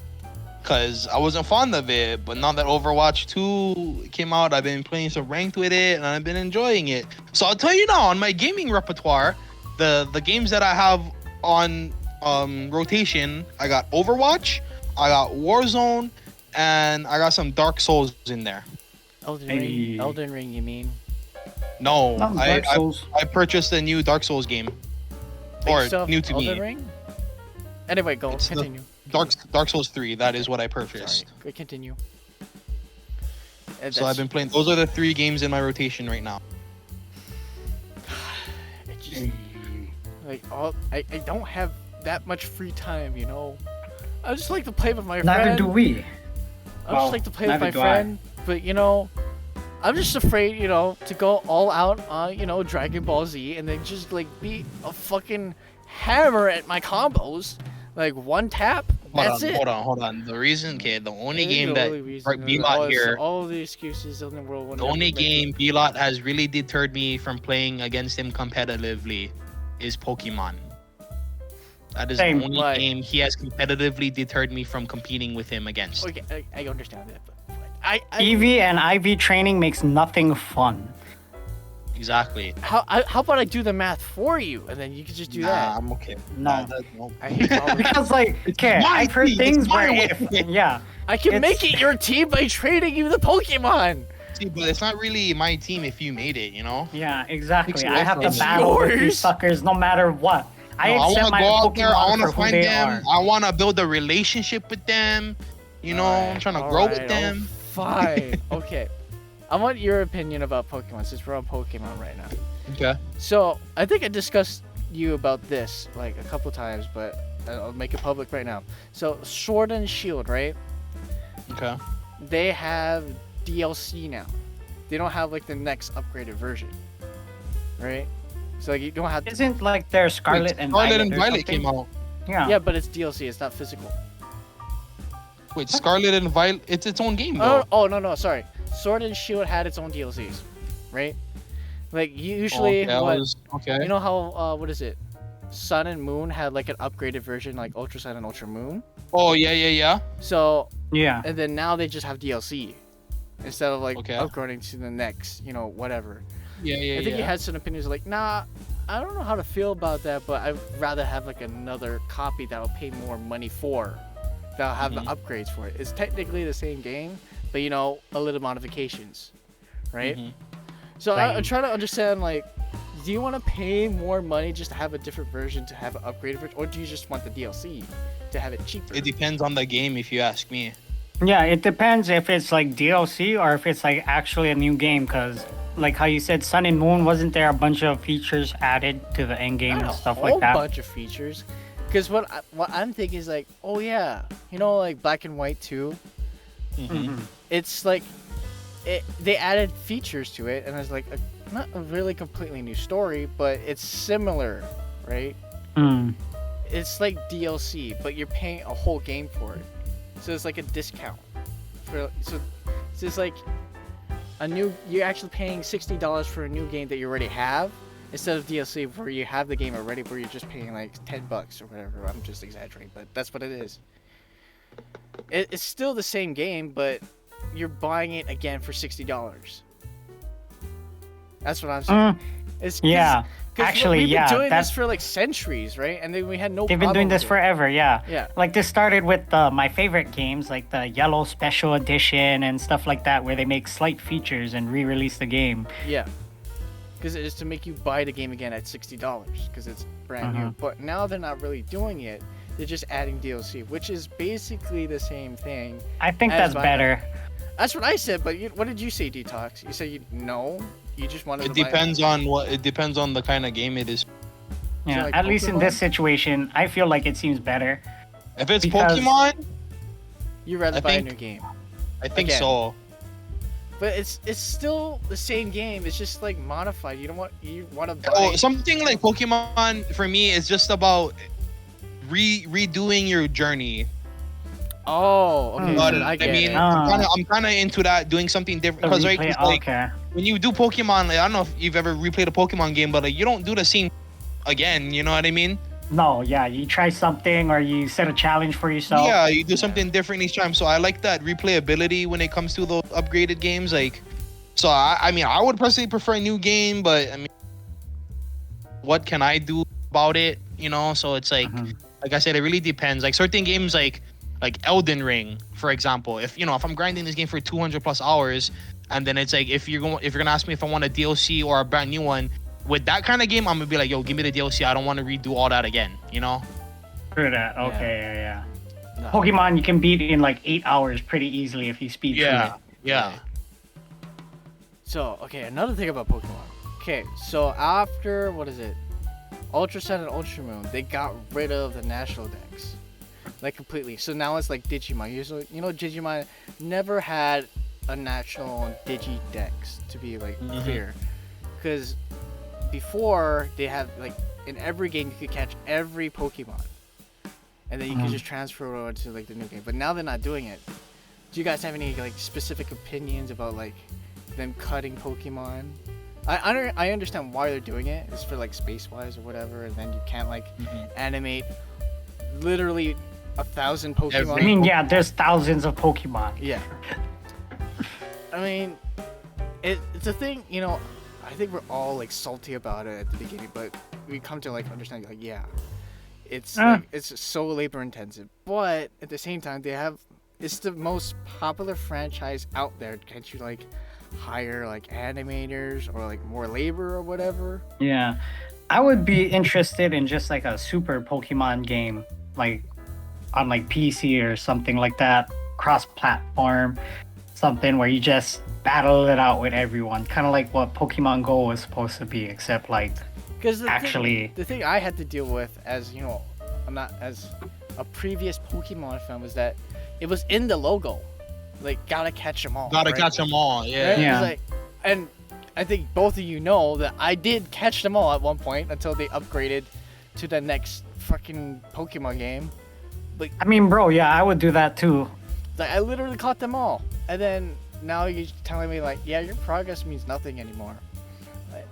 because I wasn't fond of it, but now that Overwatch 2 came out, I've been playing some ranked with it, and I've been enjoying it. So I'll tell you now, on my gaming repertoire, the games that I have on rotation, I got Overwatch, I got Warzone, and I got some Dark Souls in there. Elden Hey. Ring. Elden Ring, you mean? No, Not Dark Souls. I purchased a new Dark Souls game, Big or stuff, new to Elden me. Ring? Anyway, go. It's the- Continue. Dark Souls 3. That is what I purchased. Sorry. Continue. So I've been playing. Those are the 3 games in my rotation right now. Like, I don't have that much free time, you know. I just like to play with my Neither friend. do we. I Well, just like to play with neither my do I. friend, but you know, I'm just afraid, you know, to go all out on, you know, Dragon Ball Z and then just like be a fucking hammer at my combos. Like one tap, that's it. Hold on. The reason, kid, the only It ain't game the that only reason, right, all B-Lot here, all the excuses in the world. will the never only make game it. B-Lot has really deterred me from playing against him competitively is Pokemon. That is Same. the only Why? game he has competitively deterred me from competing with him against. Okay, I understand that, but I EV and IV training makes nothing fun. Exactly. how about I do the math for you and then you can just do that. I'm okay. No. I hate all this. Because, like, okay, my I've heard team, things it's my where way. yeah. I can It's- make it your team by trading you the Pokemon. See, but it's not really my team if you made it, you know? Yeah, exactly. Takes I away have to from battle with yours. these suckers no matter what. I I accept want to my go out there. I Pokemon want for to who find they them. are. I want to build a relationship with them. You know, I'm trying to grow with them. Fine. Okay. I want your opinion about Pokemon since we're on Pokemon right now. Okay. So I think I discussed you about this like a couple times, but I'll make it public right now. So Sword and Shield, right? Okay. They have DLC now. They don't have like the next upgraded version, right? So like you don't have. Isn't like their Scarlet and Scarlet Violet and or Violet something? came out. Yeah. Yeah, but it's DLC. It's not physical. Wait, Scarlet and Violet, it's its own game though. Oh no, sorry. Sword and Shield had its own DLCs, right? Like usually, okay, what okay. you know how what is it? Sun and Moon had like an upgraded version, like Ultra Sun and Ultra Moon. Oh yeah. So Yeah. and then now they just have DLC instead of like Okay. upgrading to the next, whatever. Yeah. I think you had some opinions like, nah, I don't know how to feel about that, but I'd rather have like another copy that I'll pay more money for, that'll have the upgrades for it. It's technically the same game, but a little modifications, right? So I'm trying to understand, like, do you want to pay more money just to have a different version, to have an upgraded version, or do you just want the DLC to have it cheaper? It depends on the game, if you ask me. Yeah, it depends if it's like DLC or if it's like actually a new game. Cause like how you said, Sun and Moon, wasn't there a bunch of features added to the end game Not and a stuff whole like that? bunch of features, because what I'm thinking is like, oh yeah, like Black and White 2. It's like they added features to it, and it's like not a really completely new story, but it's similar, right? It's like DLC, but you're paying a whole game for it, so it's like a discount so it's like you're actually paying $60 for a new game that you already have, instead of DLC where you have the game already, where you're just paying like $10 or whatever. I'm just exaggerating, but that's what it is. It's still the same game, but you're buying it again for $60. That's what I'm saying. It's Yeah. Actually, we've been doing that's this for like centuries, right? And then we had no. they've been doing this forever. Yeah. Yeah. Like this started with my favorite games, like the Yellow Special Edition and stuff like that, where they make slight features and re-release the game. Yeah. Because it is to make you buy the game again at $60 because it's brand new. But now they're not really doing it. They're just adding DLC, which is basically the same thing. I think as that's buying better. That's what I said, but what did you say, D-tox? You said you just wanted It to buy depends on what. It depends on the kind of game it is. Yeah. like At least in this Pokemon? situation, I feel like it seems better. If it's Because- Pokemon, You'd rather I buy think- a new game. I think Again. so. But it's still the same game. It's just like modified. You want to buy. Oh, something like Pokemon for me is just about redoing your journey. Oh, okay. But, so I get it. I'm kind of into that, doing something different. The Because right, replay- it's like okay. when you do Pokemon, like, I don't know if you've ever replayed a Pokemon game, but like you don't do the same again. You know what I mean? No, yeah, you try something or you set a challenge for yourself. Yeah, you do something different each time. So I like that replayability when it comes to those upgraded games. Like, so I mean, I would personally prefer a new game, but I mean, what can I do about it? So it's like, like I said, it really depends. Like certain games, like Elden Ring, for example. If I'm grinding this game for 200 plus hours, and then it's like if you're gonna ask me if I want a DLC or a brand new one, with that kind of game, I'm gonna be like, yo, give me the DLC. I don't want to redo all that again. True that. Okay, yeah. No. Pokemon you can beat in like 8 hours pretty easily if you speed through it. Yeah. So, okay, another thing about Pokemon. Okay, so after, what is it? Ultra Sun and Ultra Moon, they got rid of the national decks. Like, completely. So now it's like Digimon. Digimon never had a national Digi Dex, to be, like, clear. Because before, they had, like, in every game, you could catch every Pokemon. And then you could just transfer it over to, like, the new game. But now they're not doing it. Do you guys have any, like, specific opinions about, like, them cutting Pokemon? I understand why they're doing it. It's for like space-wise or whatever, and then you can't like animate literally 1,000 Pokemon. I mean, yeah, there's thousands of Pokemon. Yeah. I mean, it's a thing. I think we're all like salty about it at the beginning, but we come to like understand like it's like, it's so labor-intensive. But at the same time, it's the most popular franchise out there. Can't you like hire like animators or like more labor or whatever? Yeah. I would be interested in just like a super Pokemon game, like on like PC or something like that, cross-platform, something where you just battle it out with everyone, kind of like what Pokemon Go was supposed to be, except like Because actually. the thing I had to deal with as you know, I'm not as a previous Pokemon fan was that it was in the logo, like gotta catch them all. Gotta right? catch them all. Yeah. Right? Yeah. It's like, and I think both of you know that I did catch them all at one point until they upgraded to the next fucking Pokemon game. I mean, bro, yeah, I would do that too. Like I literally caught them all, and then now you're telling me like, yeah, your progress means nothing anymore. Like,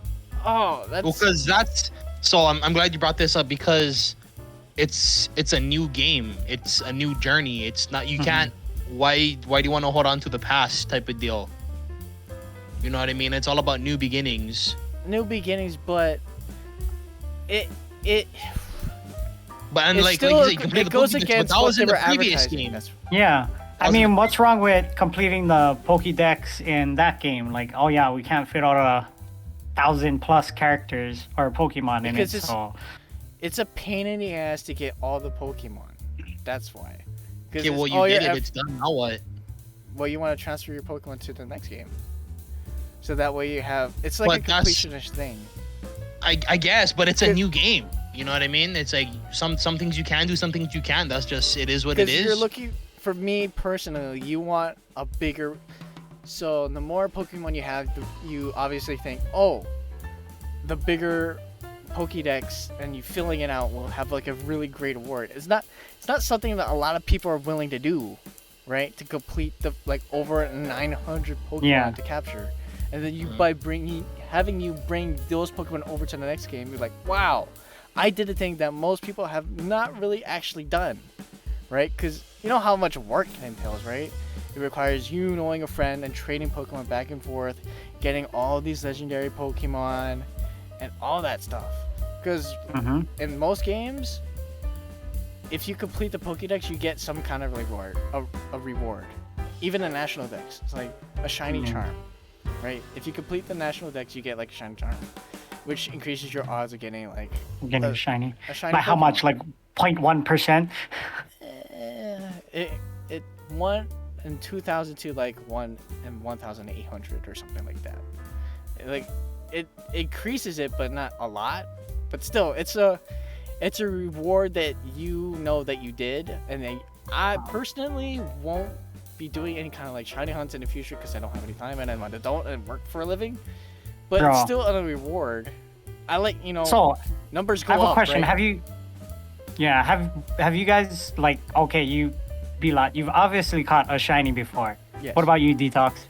oh, that's Because that's so. I'm glad you brought this up because it's a new game. It's a new journey. It's not. You can't. Why do you want to hold on to the past type of deal? You know what I mean? It's all about new beginnings. new beginnings, but it But and it's like still, you completed it goes the Pokédex, but against that what was they in the were previous advertising. game. That's Yeah. I Wasn't- mean, what's wrong with completing the Pokédex in that game? Like, oh yeah, we can't fit all the 1,000+ characters or Pokemon in it, Because it's- so it's a pain in the ass to get all the Pokemon. That's why. 'Cause Okay, it's well you all did your it. It's done. Now what? well, you want to transfer your Pokemon to the next game, so that way you have. It's like But a that's- completionist thing. I guess, but it's a Because- new game. You know what I mean? It's like some things you can do, some things you can't. That's just it is what it Because is. you're looking, for me personally, you want a bigger. So the more Pokemon you have, you obviously think, oh, the bigger Pokédex and you filling it out will have like a really great award. It's not something that a lot of people are willing to do, right? To complete the like over 900 Pokemon Yeah. to capture, and then you by having you bring those Pokemon over to the next game, you're like, wow, I did a thing that most people have not really actually done, right? Because you know how much work it entails, right? It requires you knowing a friend and trading Pokemon back and forth, getting all these legendary Pokemon, and all that stuff. Because in most games, if you complete the Pokédex, you get some kind of reward, a reward. Even a National Dex, it's like a shiny charm, right? If you complete the National Dex, you get like a shiny charm, which increases your odds of getting like getting a- shiny. a shiny By how Pokemon. much? Like 0.1%? It won in 2000 to like 1 in 1,800 or something like that. Like it increases it, but not a lot. But still, it's a reward that you know that you did, and then I personally won't be doing any kind of like shiny hunts in the future because I don't have any time and I'm an adult and work for a living. But Bro. it's still a reward. I like So, numbers go I have up. a question. Right? Have you guys like okay, you B-Lot, you've obviously caught a shiny before. Yes. What about you, D-tox?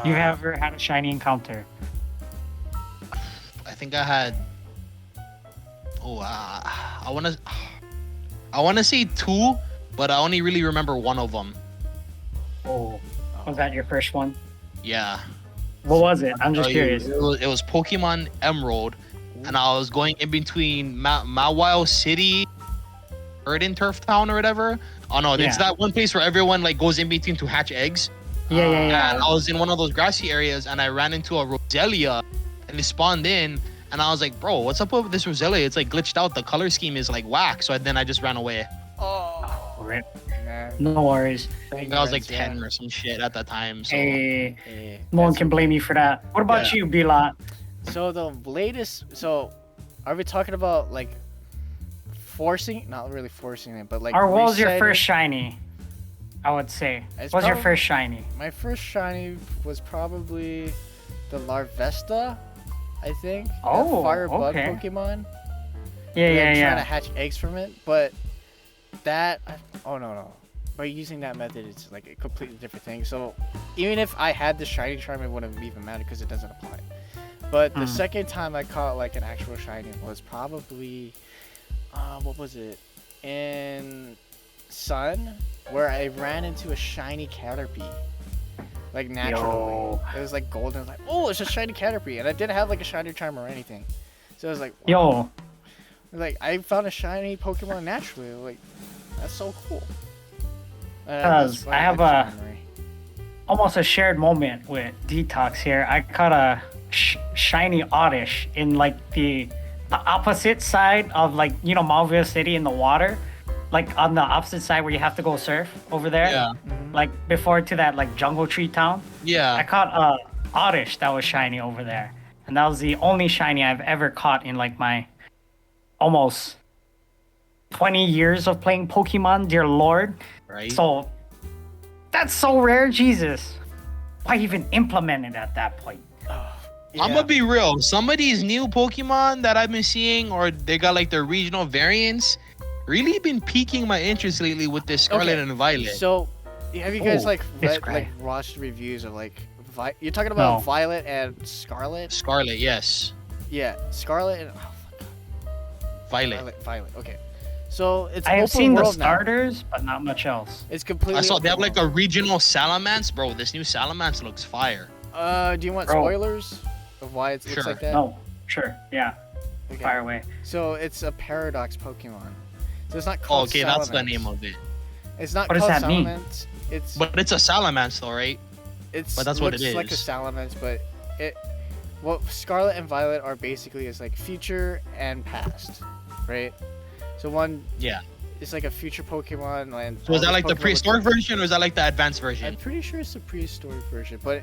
You ever had a shiny encounter? I think I had. Oh, I wanna say 2, but I only really remember one of them. Oh, was that your first one? Yeah. What was it? I'm just curious. It was Pokemon Emerald, and I was going in between Mawile City, Erden Turf Town or whatever. Oh no, it's Yeah. that one place where everyone like goes in between to hatch eggs. Yeah. And I was in one of those grassy areas, and I ran into a Roselia, and it spawned in. And I was like, bro, what's up with this Roselia? It's like glitched out. The color scheme is like whack. So then I just ran away. Oh, Rip. man. No worries. I think I was like 10 or some shit at that time. So Hey, Hey, no one that's can blame you for that. What about Yeah. you, B-Lot? So the latest, so are we talking about like forcing? Not really forcing it, but like. Or what was your resetting? first shiny? I would say. It's What was your probably- first shiny? My first shiny was probably the Larvesta, I think. Oh, That fire bug okay. Pokemon. Yeah, And then yeah, Trying to yeah. hatch eggs from it, but that. Oh no. By using that method, it's like a completely different thing. So even if I had the shiny charm, it wouldn't even matter because it doesn't apply. But the second time I caught like an actual shiny was probably, what was it? In Sun, where I ran into a shiny Caterpie. Like naturally. Yo. It was like golden. I was like, oh, it's a shiny Caterpie. And I didn't have like a shiny charm or anything. So I was like, wow. Yo, Like I found a shiny Pokemon naturally. Like that's so cool. Cause That's I have my a- memory. almost a shared moment with D-tox here. I caught a shiny oddish in like the opposite side of like Malville City in the water, like on the opposite side where you have to go surf over there. Yeah. Like before to that like jungle tree town. I Yeah. caught oddish that was shiny over there, and that was the only shiny I've ever caught in like my almost 20 years of playing Pokemon. Dear Lord. Right. So that's so rare, Jesus. Why even implement it at that point? I'm gonna be real. Some of these new Pokemon that I've been seeing, or they got like their regional variants, really been piquing my interest lately with this Scarlet and Violet. So, have you guys Ooh, it's like great. watched reviews of like you're talking about No. Violet and Scarlet? Scarlet, yes. Yeah, Scarlet and Violet. Violet. Okay, so it's I have open seen the world now. starters, but not much else. It's completely. I saw they have open like a regional Salamence, bro. This new Salamence looks fire. world. Do you want Bro. spoilers of why it looks Sure. like that? No, sure, yeah, Okay. fire away. So it's a paradox Pokemon. So it's not Oh, called okay, that's the Salamence. name of it. It's not What does called that mean? Salamence. It's But it's a Salamence, though, right? it's but that's what it looks like a is. Salamence, but what Scarlet and Violet are basically is like future and past, right? So one Yeah. is like a future Pokemon, and So all is that these like the Pokemon prehistoric look- version, or is that like the advanced I'm version? pretty sure it's the prehistoric version, but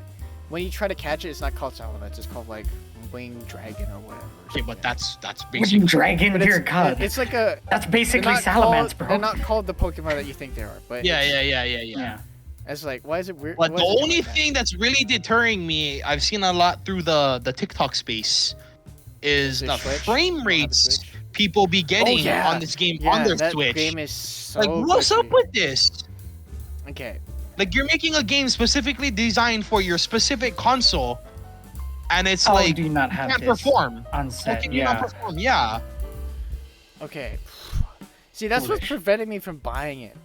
when you try to catch it, it's not called Salamence. It's called like Winged Dragon or whatever. or Okay, but something. that's Winged basically. dragon, But dear it's, God. it's like a. That's they're basically not Salamence, called- bro. They're not called the Pokemon that you think they are, but Yeah, it's, yeah. It's like, why is it weird? But why the is it only like that? thing that's really deterring me, I've seen a lot through the TikTok space, is They the switch? frame Don't have a rates Switch? people be getting yeah. on this game Yeah, on their that Switch. game is so Like, what's up glitchy. with this? Okay, Like, you're making a game specifically designed for your specific console, and it's How like do you not have can't this perform. on How set? can you not Yeah. perform? Yeah. okay. See, that's what's Foolish. preventing me from buying it.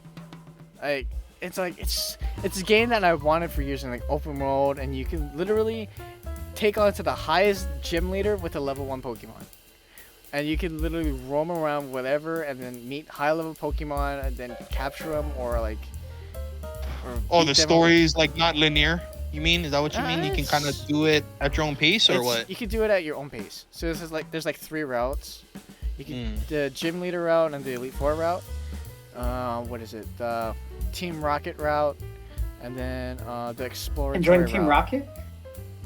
Like, it's a game that I wanted for years in like open world, and you can literally take on to the highest gym leader with a level 1 Pokemon. And you can literally roam around whatever and then meet high level Pokemon and then capture them or like. Or Oh, beat the them. story is like not linear. You mean? Is that what you mean? You can kind of It's- do it at your own pace, or It's- what? You can do it at your own pace. So this is like there's like 3 routes. You can Mm. the gym leader route and the Elite Four route. What is it? The Team Rocket route, and then the Explorer. Enjoying Team route. Rocket?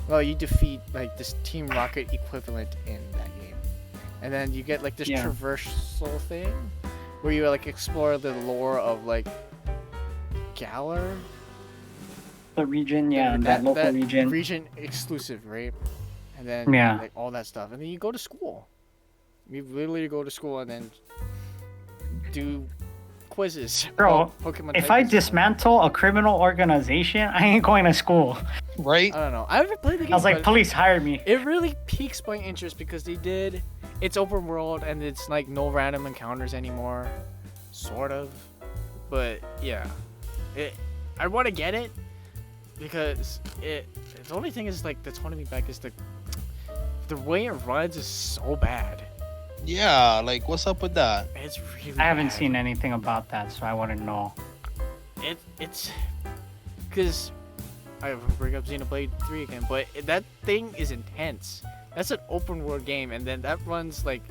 Well, you defeat like this Team Rocket equivalent in that game, and then you get like this Yeah. traversal thing, where you like explore the lore of like Galar. The region, yeah, that local region. Region exclusive, right? And then Yeah. like all that stuff, and then you go to school. You literally go to school and then do quizzes. Bro, about Pokemon If types I and stuff. dismantle a criminal organization, I ain't going to school. Right? I don't know. I haven't played the game. I was like, but police, hire me. it really piques my interest because it's open world and it's like no random encounters anymore, sort of. But yeah, I want to get it because the only thing is like that's holding me back is the way it runs is so bad. Yeah. Like, what's up with that? It's really. I haven't bad. seen anything about that, so I wouldn't know. It's because I bring up Xenoblade 3 again, but that thing is intense. That's an open world game, and then that runs like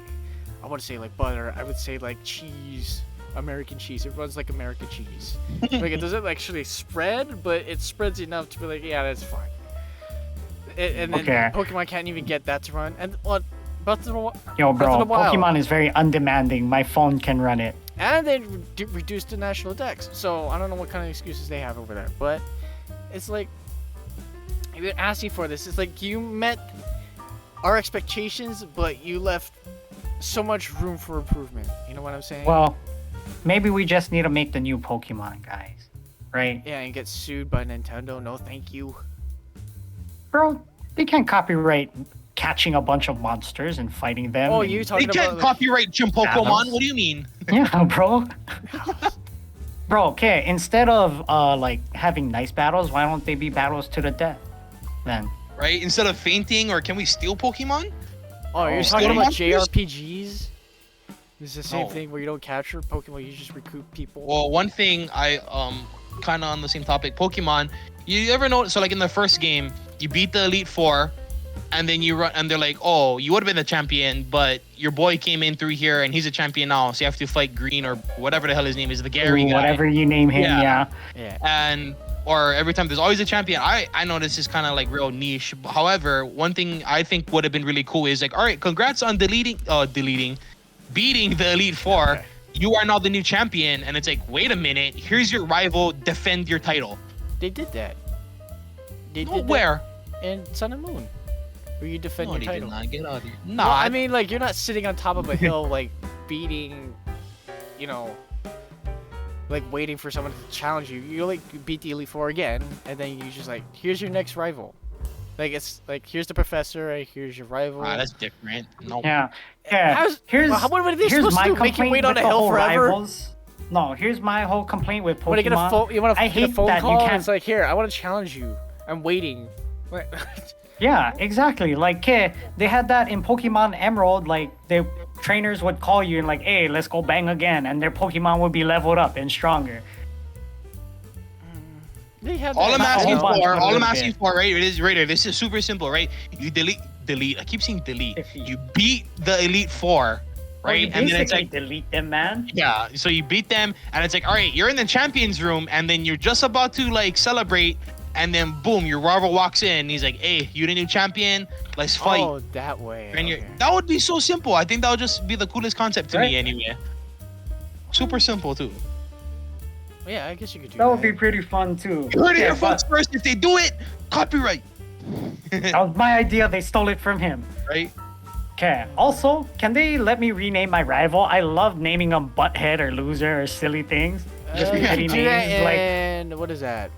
I want to say like butter. I would say like cheese, American cheese. It runs like American cheese. Like it doesn't actually spread, but it spreads enough to be like, yeah, that's fine. And then Okay. Pokemon can't even get that to run. And what? Breath of the Wild. Yo, Breath of bro, the Wild. Pokemon is very undemanding. My phone can run it. And they reduced the national dex. So I don't know what kind of excuses they have over there. But it's like, you've been asking for this. It's like you met our expectations, but you left so much room for improvement. You know what I'm saying? Well, maybe we just need to make the new Pokemon, guys. Right? Yeah, and get sued by Nintendo. No, thank you. Bro, they can't copyright catching a bunch of monsters and fighting them. Oh, and- you They talking can't about copyright Gym Pokemon. Battles. What do you mean? Yeah, bro. Bro, okay, instead of like having nice battles, why don't they be battles to the death? Then. Right? Instead of fainting, or can we steal Pokemon? Oh, you're Oh, talking okay. about JRPGs? It's the same No. thing where you don't capture Pokemon, you just recruit people. Well, one thing I kind of on the same topic, Pokemon. You ever know? So like in the first game, you beat the Elite Four, and then you run, and they're like, oh, you would have been the champion, but your boy came in through here, and he's a champion now, so you have to fight Green or whatever the hell his name is, the Gary guy. Whatever you name him, Yeah. Yeah. And or every time there's always a champion. I know this is kind of like real niche. However, one thing I think would have been really cool is like, all right, congrats on beating the Elite Four. Okay. You are now the new champion, and it's like, wait a minute, here's your rival, defend your title. They did that. They No, did that where? in Sun and Moon, where you defend No, your they did title. not. Get out of here. Well, Nah, I mean, like, you're not sitting on top of a hill, like, beating, you know, like, waiting for someone to challenge you. You, like, beat the Elite Four again, and then you just, like, here's your next rival. Like, it's, like, here's the professor, right? Here's your rival. that's different. No. Yeah. Yeah. Here's what are they here's supposed my to do? Make you complaint wait on with a the hill whole forever? rivals. No, here's my whole complaint with When I get a Pokemon. phone, you want I to get a hate phone that you call, and can't- it's like, here, I want to challenge you. I'm waiting. What? Yeah, exactly. Like, okay, they had that in Pokemon Emerald. Like, the trainers would call you and like, hey, let's go bang again, and their Pokemon would be leveled up and stronger. They have All that I'm in asking whole bunch, for, but a all I'm little asking bit. for, right? It is right here. This is super simple, right? You delete. I keep saying delete. Defeat. You beat the Elite Four, right? You And then it's basically like, delete them, man. yeah. So you beat them, and it's like, all right, you're in the champions room, and then you're just about to like celebrate, and then boom, your rival walks in. And he's like, hey, you the new champion? Let's fight. Oh, that way. And Okay. that would be so simple. I think that would just be the coolest concept to Right. me, anyway. Super simple too. Yeah, I guess you could do That would be pretty fun too. You heard it Yeah, here, but folks. First, if they do it, copyright. that was my idea. They stole it from him. Right? Okay. Also, can they let me rename my rival? I love naming them Butthead or Loser or silly things. Just you petty can do that names like. in, what is that?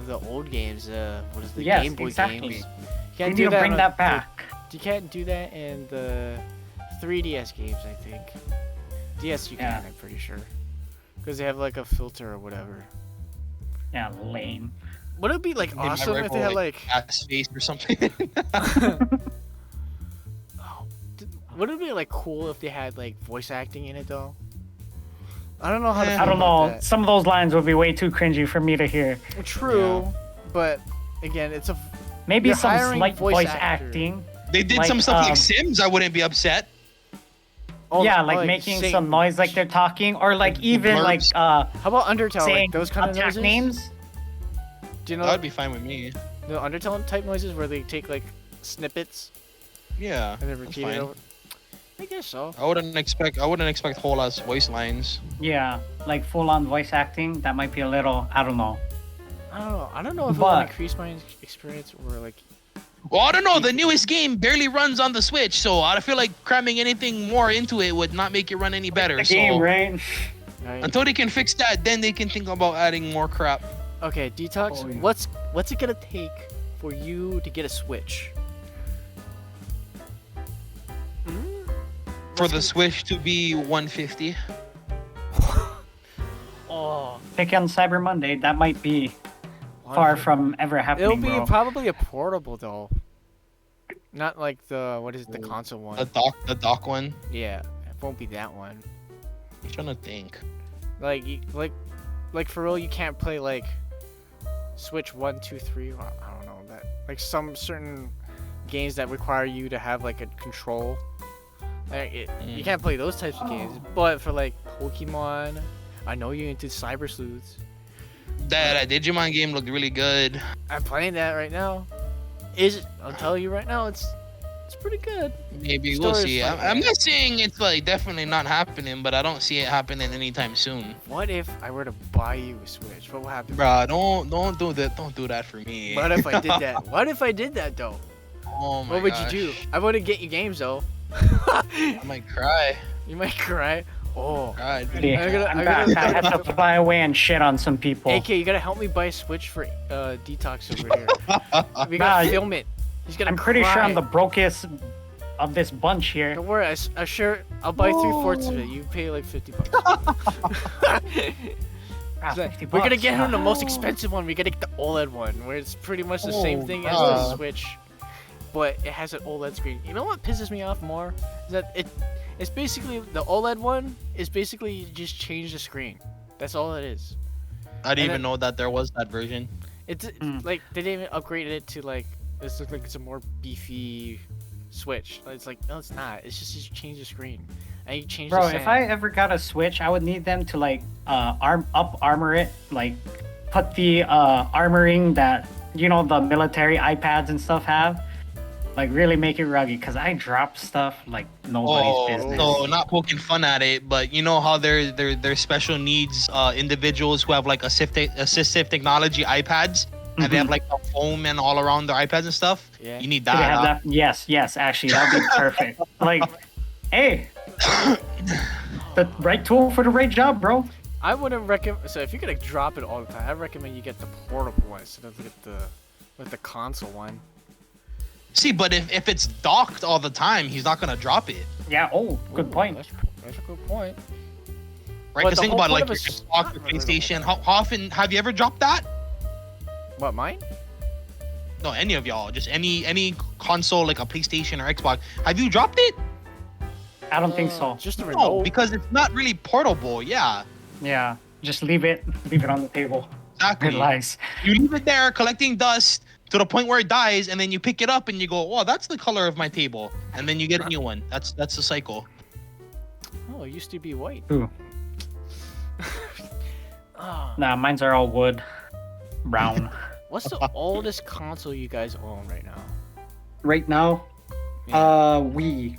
The old games. What is the Yes, Game Boy exactly. games? You You can't need do to that. bring on that the- back. You can't do that in the 3DS games, I think. DS you Yeah. can, I'm pretty sure. Because they have like a filter or whatever. Yeah, lame. Would it be like Name my awesome if rival, they had like ass face or something. would it be like cool if they had like voice acting in it though? I don't know how to Yeah. feel I don't about know. that. Some of those lines would be way too cringy for me to hear. True, but again, it's a Maybe You're some hiring slight voice voice actor. acting. They did Like, some stuff like um, Sims. I wouldn't be upset. Yeah, like making saying- some noise like they're talking, or like even blurbs. like How about Undertale? saying Like those kind of attack noises. names. Do you That know would be fine with me. the Undertale type noises where they take like snippets Yeah, and then that's repeat it fine. over? I guess so. I wouldn't expect whole ass voice lines. Yeah, like full on voice acting. That might be a little. I don't know. I don't know. I don't know if it But- will increase my experience or like. Well, I don't know. The newest game barely runs on the Switch, so I feel like cramming anything more into it would not make it run any better. The So game, right? Right? until they can fix that, then they can think about adding more crap. Okay, Detox. Oh, yeah. What's it gonna take for you to get a Switch? For the Switch to be 150. Oh, Pick on Cyber Monday. That might be far from ever happening, It'll be bro. probably a portable though. Not like the what is it, the console one? The dock one. Yeah, it won't be that one. I'm trying to think. Like like for real, you can't play like Switch 1, 2, 3. Or, I don't know that like some certain games that require you to have like a control. Like you can't play those types of games. But for like Pokemon, I know you're into Cyber Sleuths. That Digimon game looked really good. I'm playing that right now. I'll tell you right now, it's pretty good. Maybe we'll Story's see. like I'm that. not saying it's like definitely not happening, but I don't see it happening anytime soon. What if I were to buy you a Switch? What would happen? Bruh, don't do that. Don't do that for me. What if I did that? What if I did that though? Oh my What would gosh. you do? I wouldn't get you games though. I might cry. You might cry. Oh. Cry. Ready? I gotta- I'm I back. gotta- I have to fly away and shit on some people. AK, you gotta help me buy a Switch for Detox over here. We Nah, gotta film it. He's gonna I'm pretty sure I'm cry. the brokest of this bunch here. Don't worry, I sure I'll buy 3/4 of it. You pay like $50. Ah, So, 50 we're gonna bucks. get him the most expensive one. We're gonna get the OLED one, where it's pretty much the same Oh, thing as the God. Switch, but it has an OLED screen. You know what pisses me off more? Is that it's basically the OLED one is basically you just change the screen. That's all it is. I didn't And even then- know that there was that version. It's Mm. like they didn't even upgrade it to like This looks like it's a more beefy Switch. It's like, no, it's not. It's just you change the screen. And you change Bro, the sand. if I ever got a Switch, I would need them to like armor it, like put the armoring that the military iPads and stuff have, like really make it rugged. Cause I drop stuff like nobody's business. So not poking fun at it, but you know how there's special needs individuals who have like assistive technology iPads, and they have like the foam and all around their iPads and stuff. Yeah. You need Do they have that. that? Yes, actually, that'd be perfect. Like, hey, the right tool for the right job, bro. I wouldn't recommend. So if you're gonna drop it all the time, I recommend you get the portable one instead of get the console one. See, but if it's docked all the time, he's not gonna drop it. Yeah. Oh, good Ooh, point. That's a good point. Right? But Because the think whole about it, like point your of a Xbox, your PlayStation. How often have you ever dropped that? What, mine? No, any of y'all. Just any console like a PlayStation or Xbox. Have you dropped it? I don't think so. Just a No, remote. because it's not really portable. Yeah, Yeah, just leave it on the table. exactly. Good lies. You leave it there collecting dust to the point where it dies, and then you pick it up and you go, "Oh, that's the color of my table," and then you get a new one. That's the cycle. Oh, it used to be white. Ooh. Ah, Nah, mine's are all wood, brown. what's the oldest console you guys own right now? Right now, Yeah. Wii,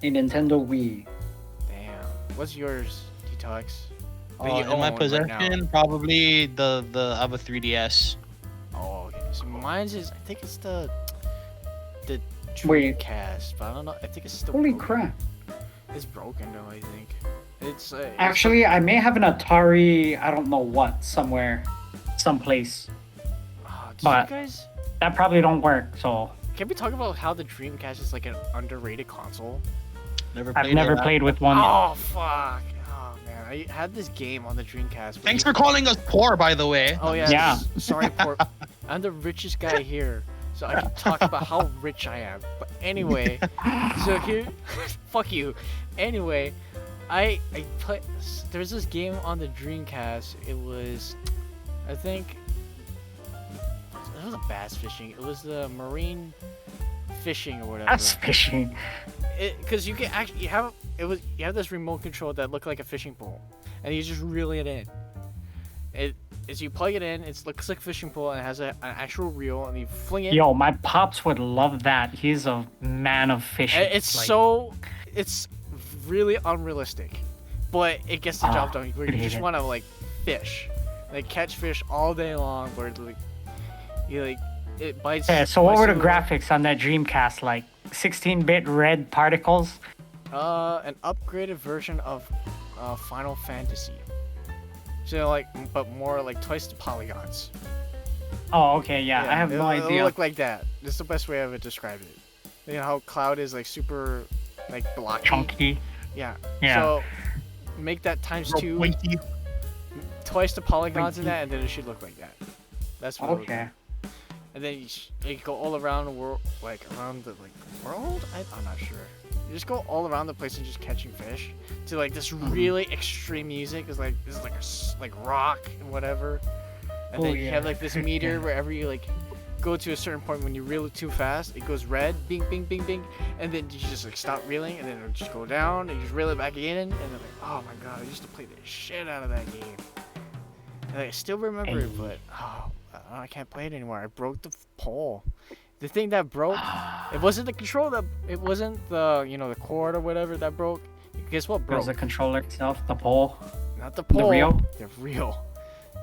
a Nintendo Wii. Damn. What's yours, D-tox? That you In my own right now? possession, probably the I have a 3DS. Oh, okay. So mine's is, I think it's the Wait. Dreamcast, but I don't know. I think it's still Holy broken. crap! It's broken though. I think it's Actually, I may have an Atari. I don't know what somewhere, someplace. did but- you guys? That probably don't work. So Can we talk about how the Dreamcast is like an underrated console? I've never played with one. Oh fuck! Oh man, I had this game on the Dreamcast. but Thanks you- for calling us poor, by the way. Oh yeah. Yeah. Sorry, poor. I'm the richest guy here, so I can talk about how rich I am. But anyway, so here, fuck you. Anyway, I put. There was this game on the Dreamcast. It was, I think, it was a bass fishing. It was the marine fishing or whatever. That's fishing. Because you can actually you have this remote control that looked like a fishing pole, and you just reel it in. As you plug it in, it looks like a fishing pole and it has an actual reel, and you fling it. Yo, my pops would love that. He's a man of fishing. It's like, it's really unrealistic, but it gets the job done. Where you hate just it. want to like fish, like catch fish all day long. Where like you like it bites. Yeah, so what were the bites you- graphics on that Dreamcast like? 16-bit red particles? An upgraded version of Final Fantasy. So like, but more like twice the polygons. Oh, okay, yeah. I have no It'll idea. look like that. That's the best way I would describe it. You know how Cloud is like super, like blocky. Chunky. Yeah. Yeah. So make that times Real two, pointy. twice the polygons in that, and then it should look like that. That's what. It would Okay. look. And then you go all around the world, like around the world. I'm not sure. You just go all around the place and just catching fish to like this really extreme music. Is like this is like like rock and whatever. And Oh, then you yeah. have like this meter wherever you like go to a certain point when you reel it too fast, it goes red, bing, bing, bing, bing, and then you just like stop reeling, and then it'll just go down, and you just reel it back in, and then like, oh my god, I used to play the shit out of that game. And I still remember it, but I can't play it anymore. I broke the pole. The thing that broke, it wasn't the control it wasn't the the cord or whatever that broke. Guess what It broke? was the controller itself, the pole. Not the pole. reel? The reel.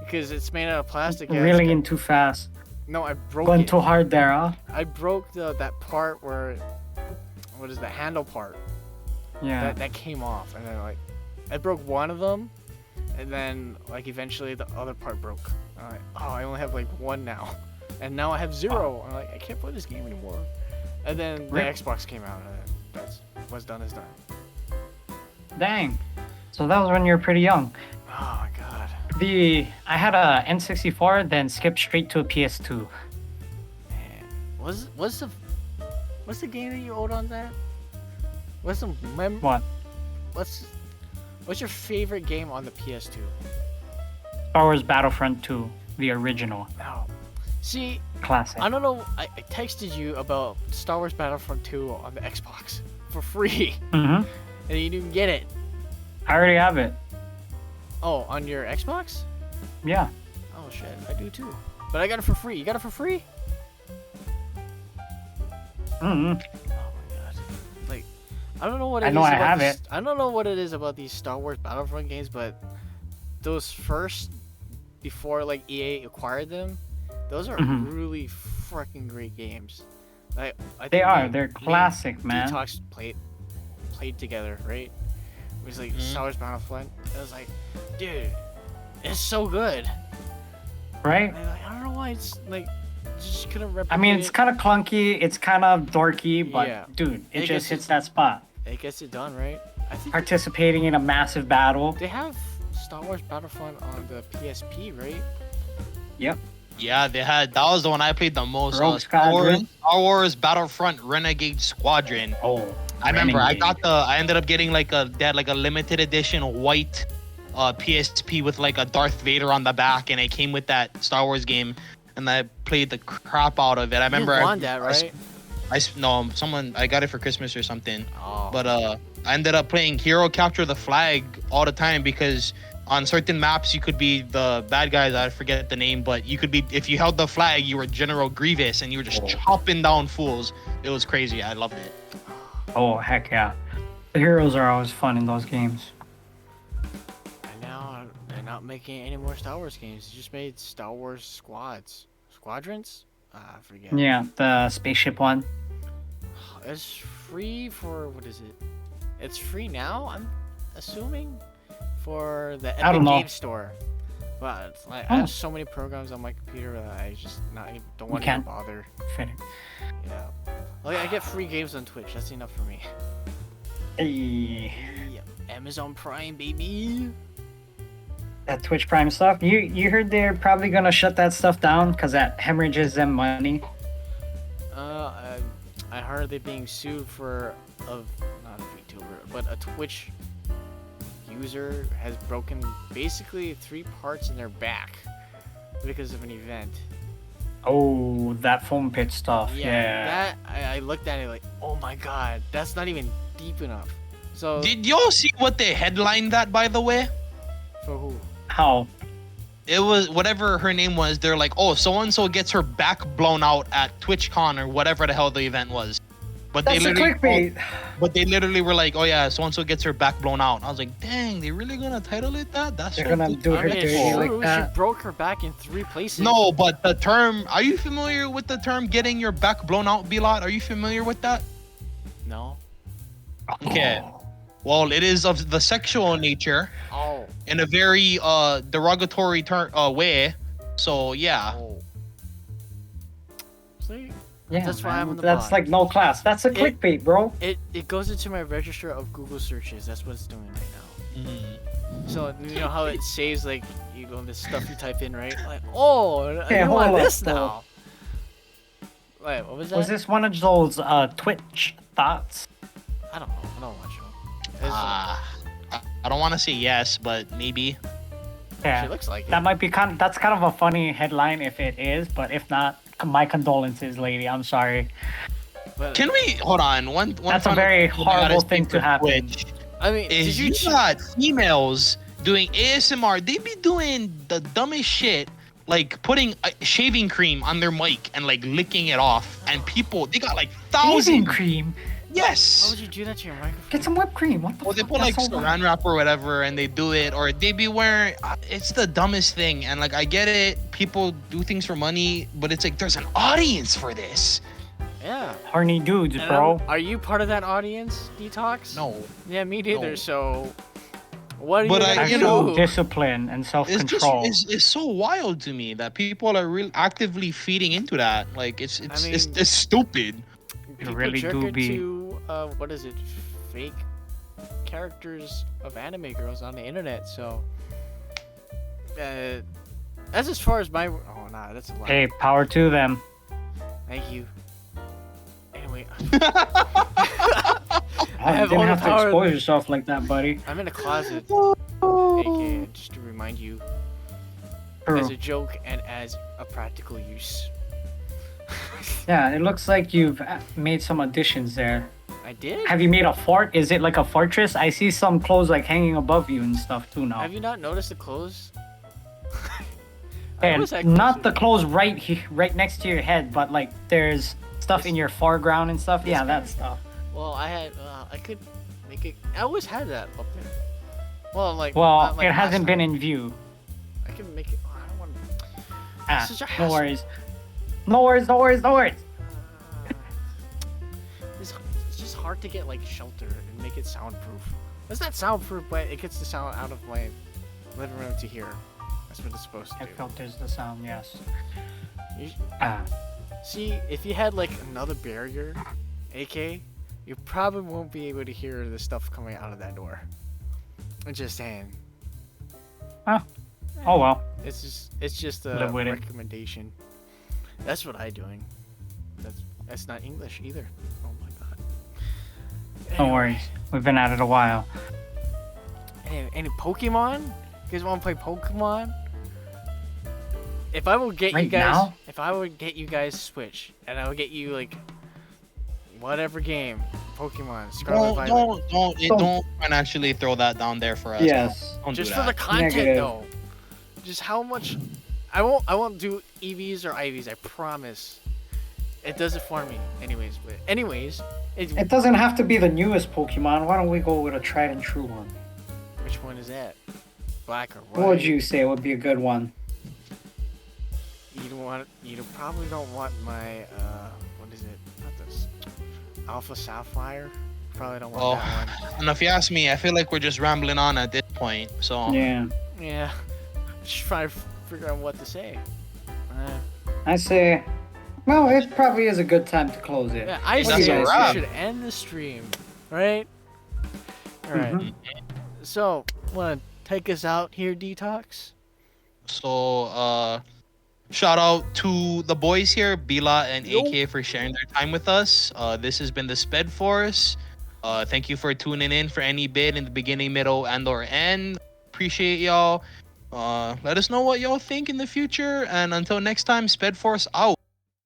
Because it's made out of plastic. Reeling in too fast. No, I broke Going it. too hard there, huh? I broke that part where, what is the handle part? Yeah. That came off, and then like, I broke one of them, and then like eventually the other part broke. I'm like, oh, I only have like one now, and now I have zero. I'm like, I can't play this game anymore. And then the Rip. Xbox came out, and that's what's done is done. Dang. So that was when you were pretty young. Oh my god. I had a N64, then skipped straight to a PS2. Man, what's the game that you owed on that? What's the What? What's your favorite game on the PS2? Star Wars Battlefront 2, the original. No. See, Classic. I don't know. I texted you about Star Wars Battlefront 2 on the Xbox for free, Mm-hmm. and you didn't get it. I already have it. Oh, on your Xbox? Yeah. Oh shit, I do too. But I got it for free. You got it for free? Mm-hmm. Oh my god. Like, I don't know what it I is know I about have this- it. I don't know what it is about these Star Wars Battlefront games, but those first, before like EA acquired them, those are Mhm. really freaking great games. I They think are. me- They're me and classic, man. D-tox played together, right? It was like Mhm. Star Wars Battlefront. I was like, dude, it's so good. Right? And I don't know why it's like just couldn't replicate. I mean, it's it. kind of clunky. It's kind of dorky, but Yeah. dude, it I just guess hits that spot. It gets it done, right? I think Participating in a massive battle. they have Star Wars Battlefront on the PSP, right? Yep. Yeah, they had. That was the one I played the most. Rogue Star Squadron. Wars Battlefront Renegade Squadron. Oh. I remember. Renegade. I ended up getting like they had like a limited edition white PSP with like a Darth Vader on the back, and it came with that Star Wars game, and I played the crap out of it. I remember. You won that, right? No, someone I got it for Christmas or something. Oh. But I ended up playing Hero Capture the Flag all the time because on certain maps you could be the bad guys. I forget the name, but you could be, if you held the flag, you were General Grievous and you were just chopping down fools. It was crazy. I loved it. Oh, heck yeah. The heroes are always fun in those games. And now they're not making any more Star Wars games. They just made Star Wars Squadrons. I forget. Yeah, the spaceship one. It's free for what is it? It's free now. I'm assuming for the I don't Epic know. Game Store. But it's like I Oh. have so many programs on my computer that I just don't want to can't- bother. Fit. Yeah. Like I get free games on Twitch. That's enough for me. Hey, Yeah. Amazon Prime, baby. that Twitch Prime stuff. You heard they're probably gonna shut that stuff down because that hemorrhages them money. I heard they're being sued for not a VTuber, but a Twitch user has broken basically 3 parts in their back because of an event. Oh, that foam pit stuff. Yeah. That I looked at it like, oh my god, that's not even deep enough. So Did y'all see what they headlined that, by the way? for who? How? It was whatever her name was. They're like, oh, so and so gets her back blown out at TwitchCon or whatever the hell the event was. But That's they a literally, clickbait. but they literally were like, oh yeah, so and so gets her back blown out. I was like, dang, they really gonna title it that? That's They're so gonna cool. do I her mean, dirty it's like true. that. She broke her back in 3 places. No, but the term. Are you familiar with the term getting your back blown out, Bilot? Are you familiar with that? No. Okay. Well, it is of the sexual nature Oh. in a very derogatory way. So yeah. Oh. See? Yeah, That's why I'm man, on the that's pod. like no class. That's a clickbait, bro. It goes into my register of Google searches. That's what it's doing right now. So you know how it saves like you go this stuff you type in, right? Like, oh, Okay, I want hold this up, now. Wait, what was that? Was this one of those Twitch thoughts? I don't know. I don't watch them. It's, I don't want to say yes, but maybe. Yeah. She looks like it. That might be that's kind of a funny headline if it is, but if not, my condolences, lady. I'm sorry. But, Can we hold on? One That's a final very thing I gotta horrible speak thing to for happen. Twitch I mean, Is did you? you got females doing ASMR? They be doing the dumbest shit, like putting shaving cream on their mic and like licking it off, and people they got like Shaving thousands. cream. Why Yes. would you do that to your microphone? Get some whipped cream. What the Or they fuck? put like That's so saran wrap or whatever, and they do it, or they be wearing. It's the dumbest thing, and like I get it, people do things for money, but it's like there's an audience for this. Yeah. horny dudes, And bro. are you part of that audience, D-tox? No, Yeah, me neither. No. So, what are But you I- gonna you Actual know, do? discipline and it's just self-control. it's so wild to me that people are real actively feeding into that. Like it's mean- it's stupid. People really jerk do be. into what is it? Fake characters of anime girls on the internet. So, that's as far as my. Oh nah, that's a lot. Hey, power to them. Thank you. Anyway, Oh, I you have didn't all the have to power. expose yourself like that, buddy. I'm in a closet. AKA, just to remind you. as True. a joke and as a practical use. Yeah, it looks like you've made some additions there. I did. Have you made a fort? Is it like a fortress? I see some clothes like hanging above you and stuff too now. Have you not noticed the clothes? And always had not the clothes clothes right next to your head, but like there's stuff in your foreground and stuff. Yeah, that stuff. Well, I could make it. I always had that up there. Well, like. Well, not like it last hasn't been time. in view. I can make it. Oh, I don't want. Ah, Such a no hassle. worries. No worries, no worries, no worries. It's just hard to get like shelter and make it soundproof. It's not soundproof, but it gets the sound out of my living room to hear. That's what it's supposed to do. It filters the sound, yes. You- Ah, See, if you had like another barrier, AK, you probably won't be able to hear the stuff coming out of that door. I'm just saying. oh well. It's just a Live with it. recommendation. That's what I'm doing. That's not English either. Oh my god. No worries. We've been at it a while. Any Pokemon? You guys want to play Pokemon? If I would get you Right guys, now? if I would get you guys Switch, and I would get you like whatever game, Pokemon, Scarlet Violet, Don't actually throw that down there for us. Yes. Don't just do for the that. content Negative. though. Just how much? I won't do EVs or IVs. I promise. It does it for me, anyways. But anyways, It doesn't have to be the newest Pokemon. Why don't we go with a tried and true one? which one is that? Black or white? What would you say would be a good one? You don't want. You probably don't want my. What is it? Not this. Alpha Sapphire. Probably don't want that one. And if you ask me, I feel like we're just rambling on at this point. So Yeah. Yeah. Just trying to figure out what to say. I say, well, it probably is a good time to close it. Yeah, I What do you say guys we wrap. should end the stream, right? All right. Mhm. So, wanna take us out here, D-tox? shout out to the boys here, Bila and Yo. AK, for sharing their time with us. This has been the S.P.E.D Force. Thank you for tuning in for any bit in the beginning, middle, and/or end. Appreciate y'all. Let us know what y'all think in the future. And until next time, S.P.E.D Force out.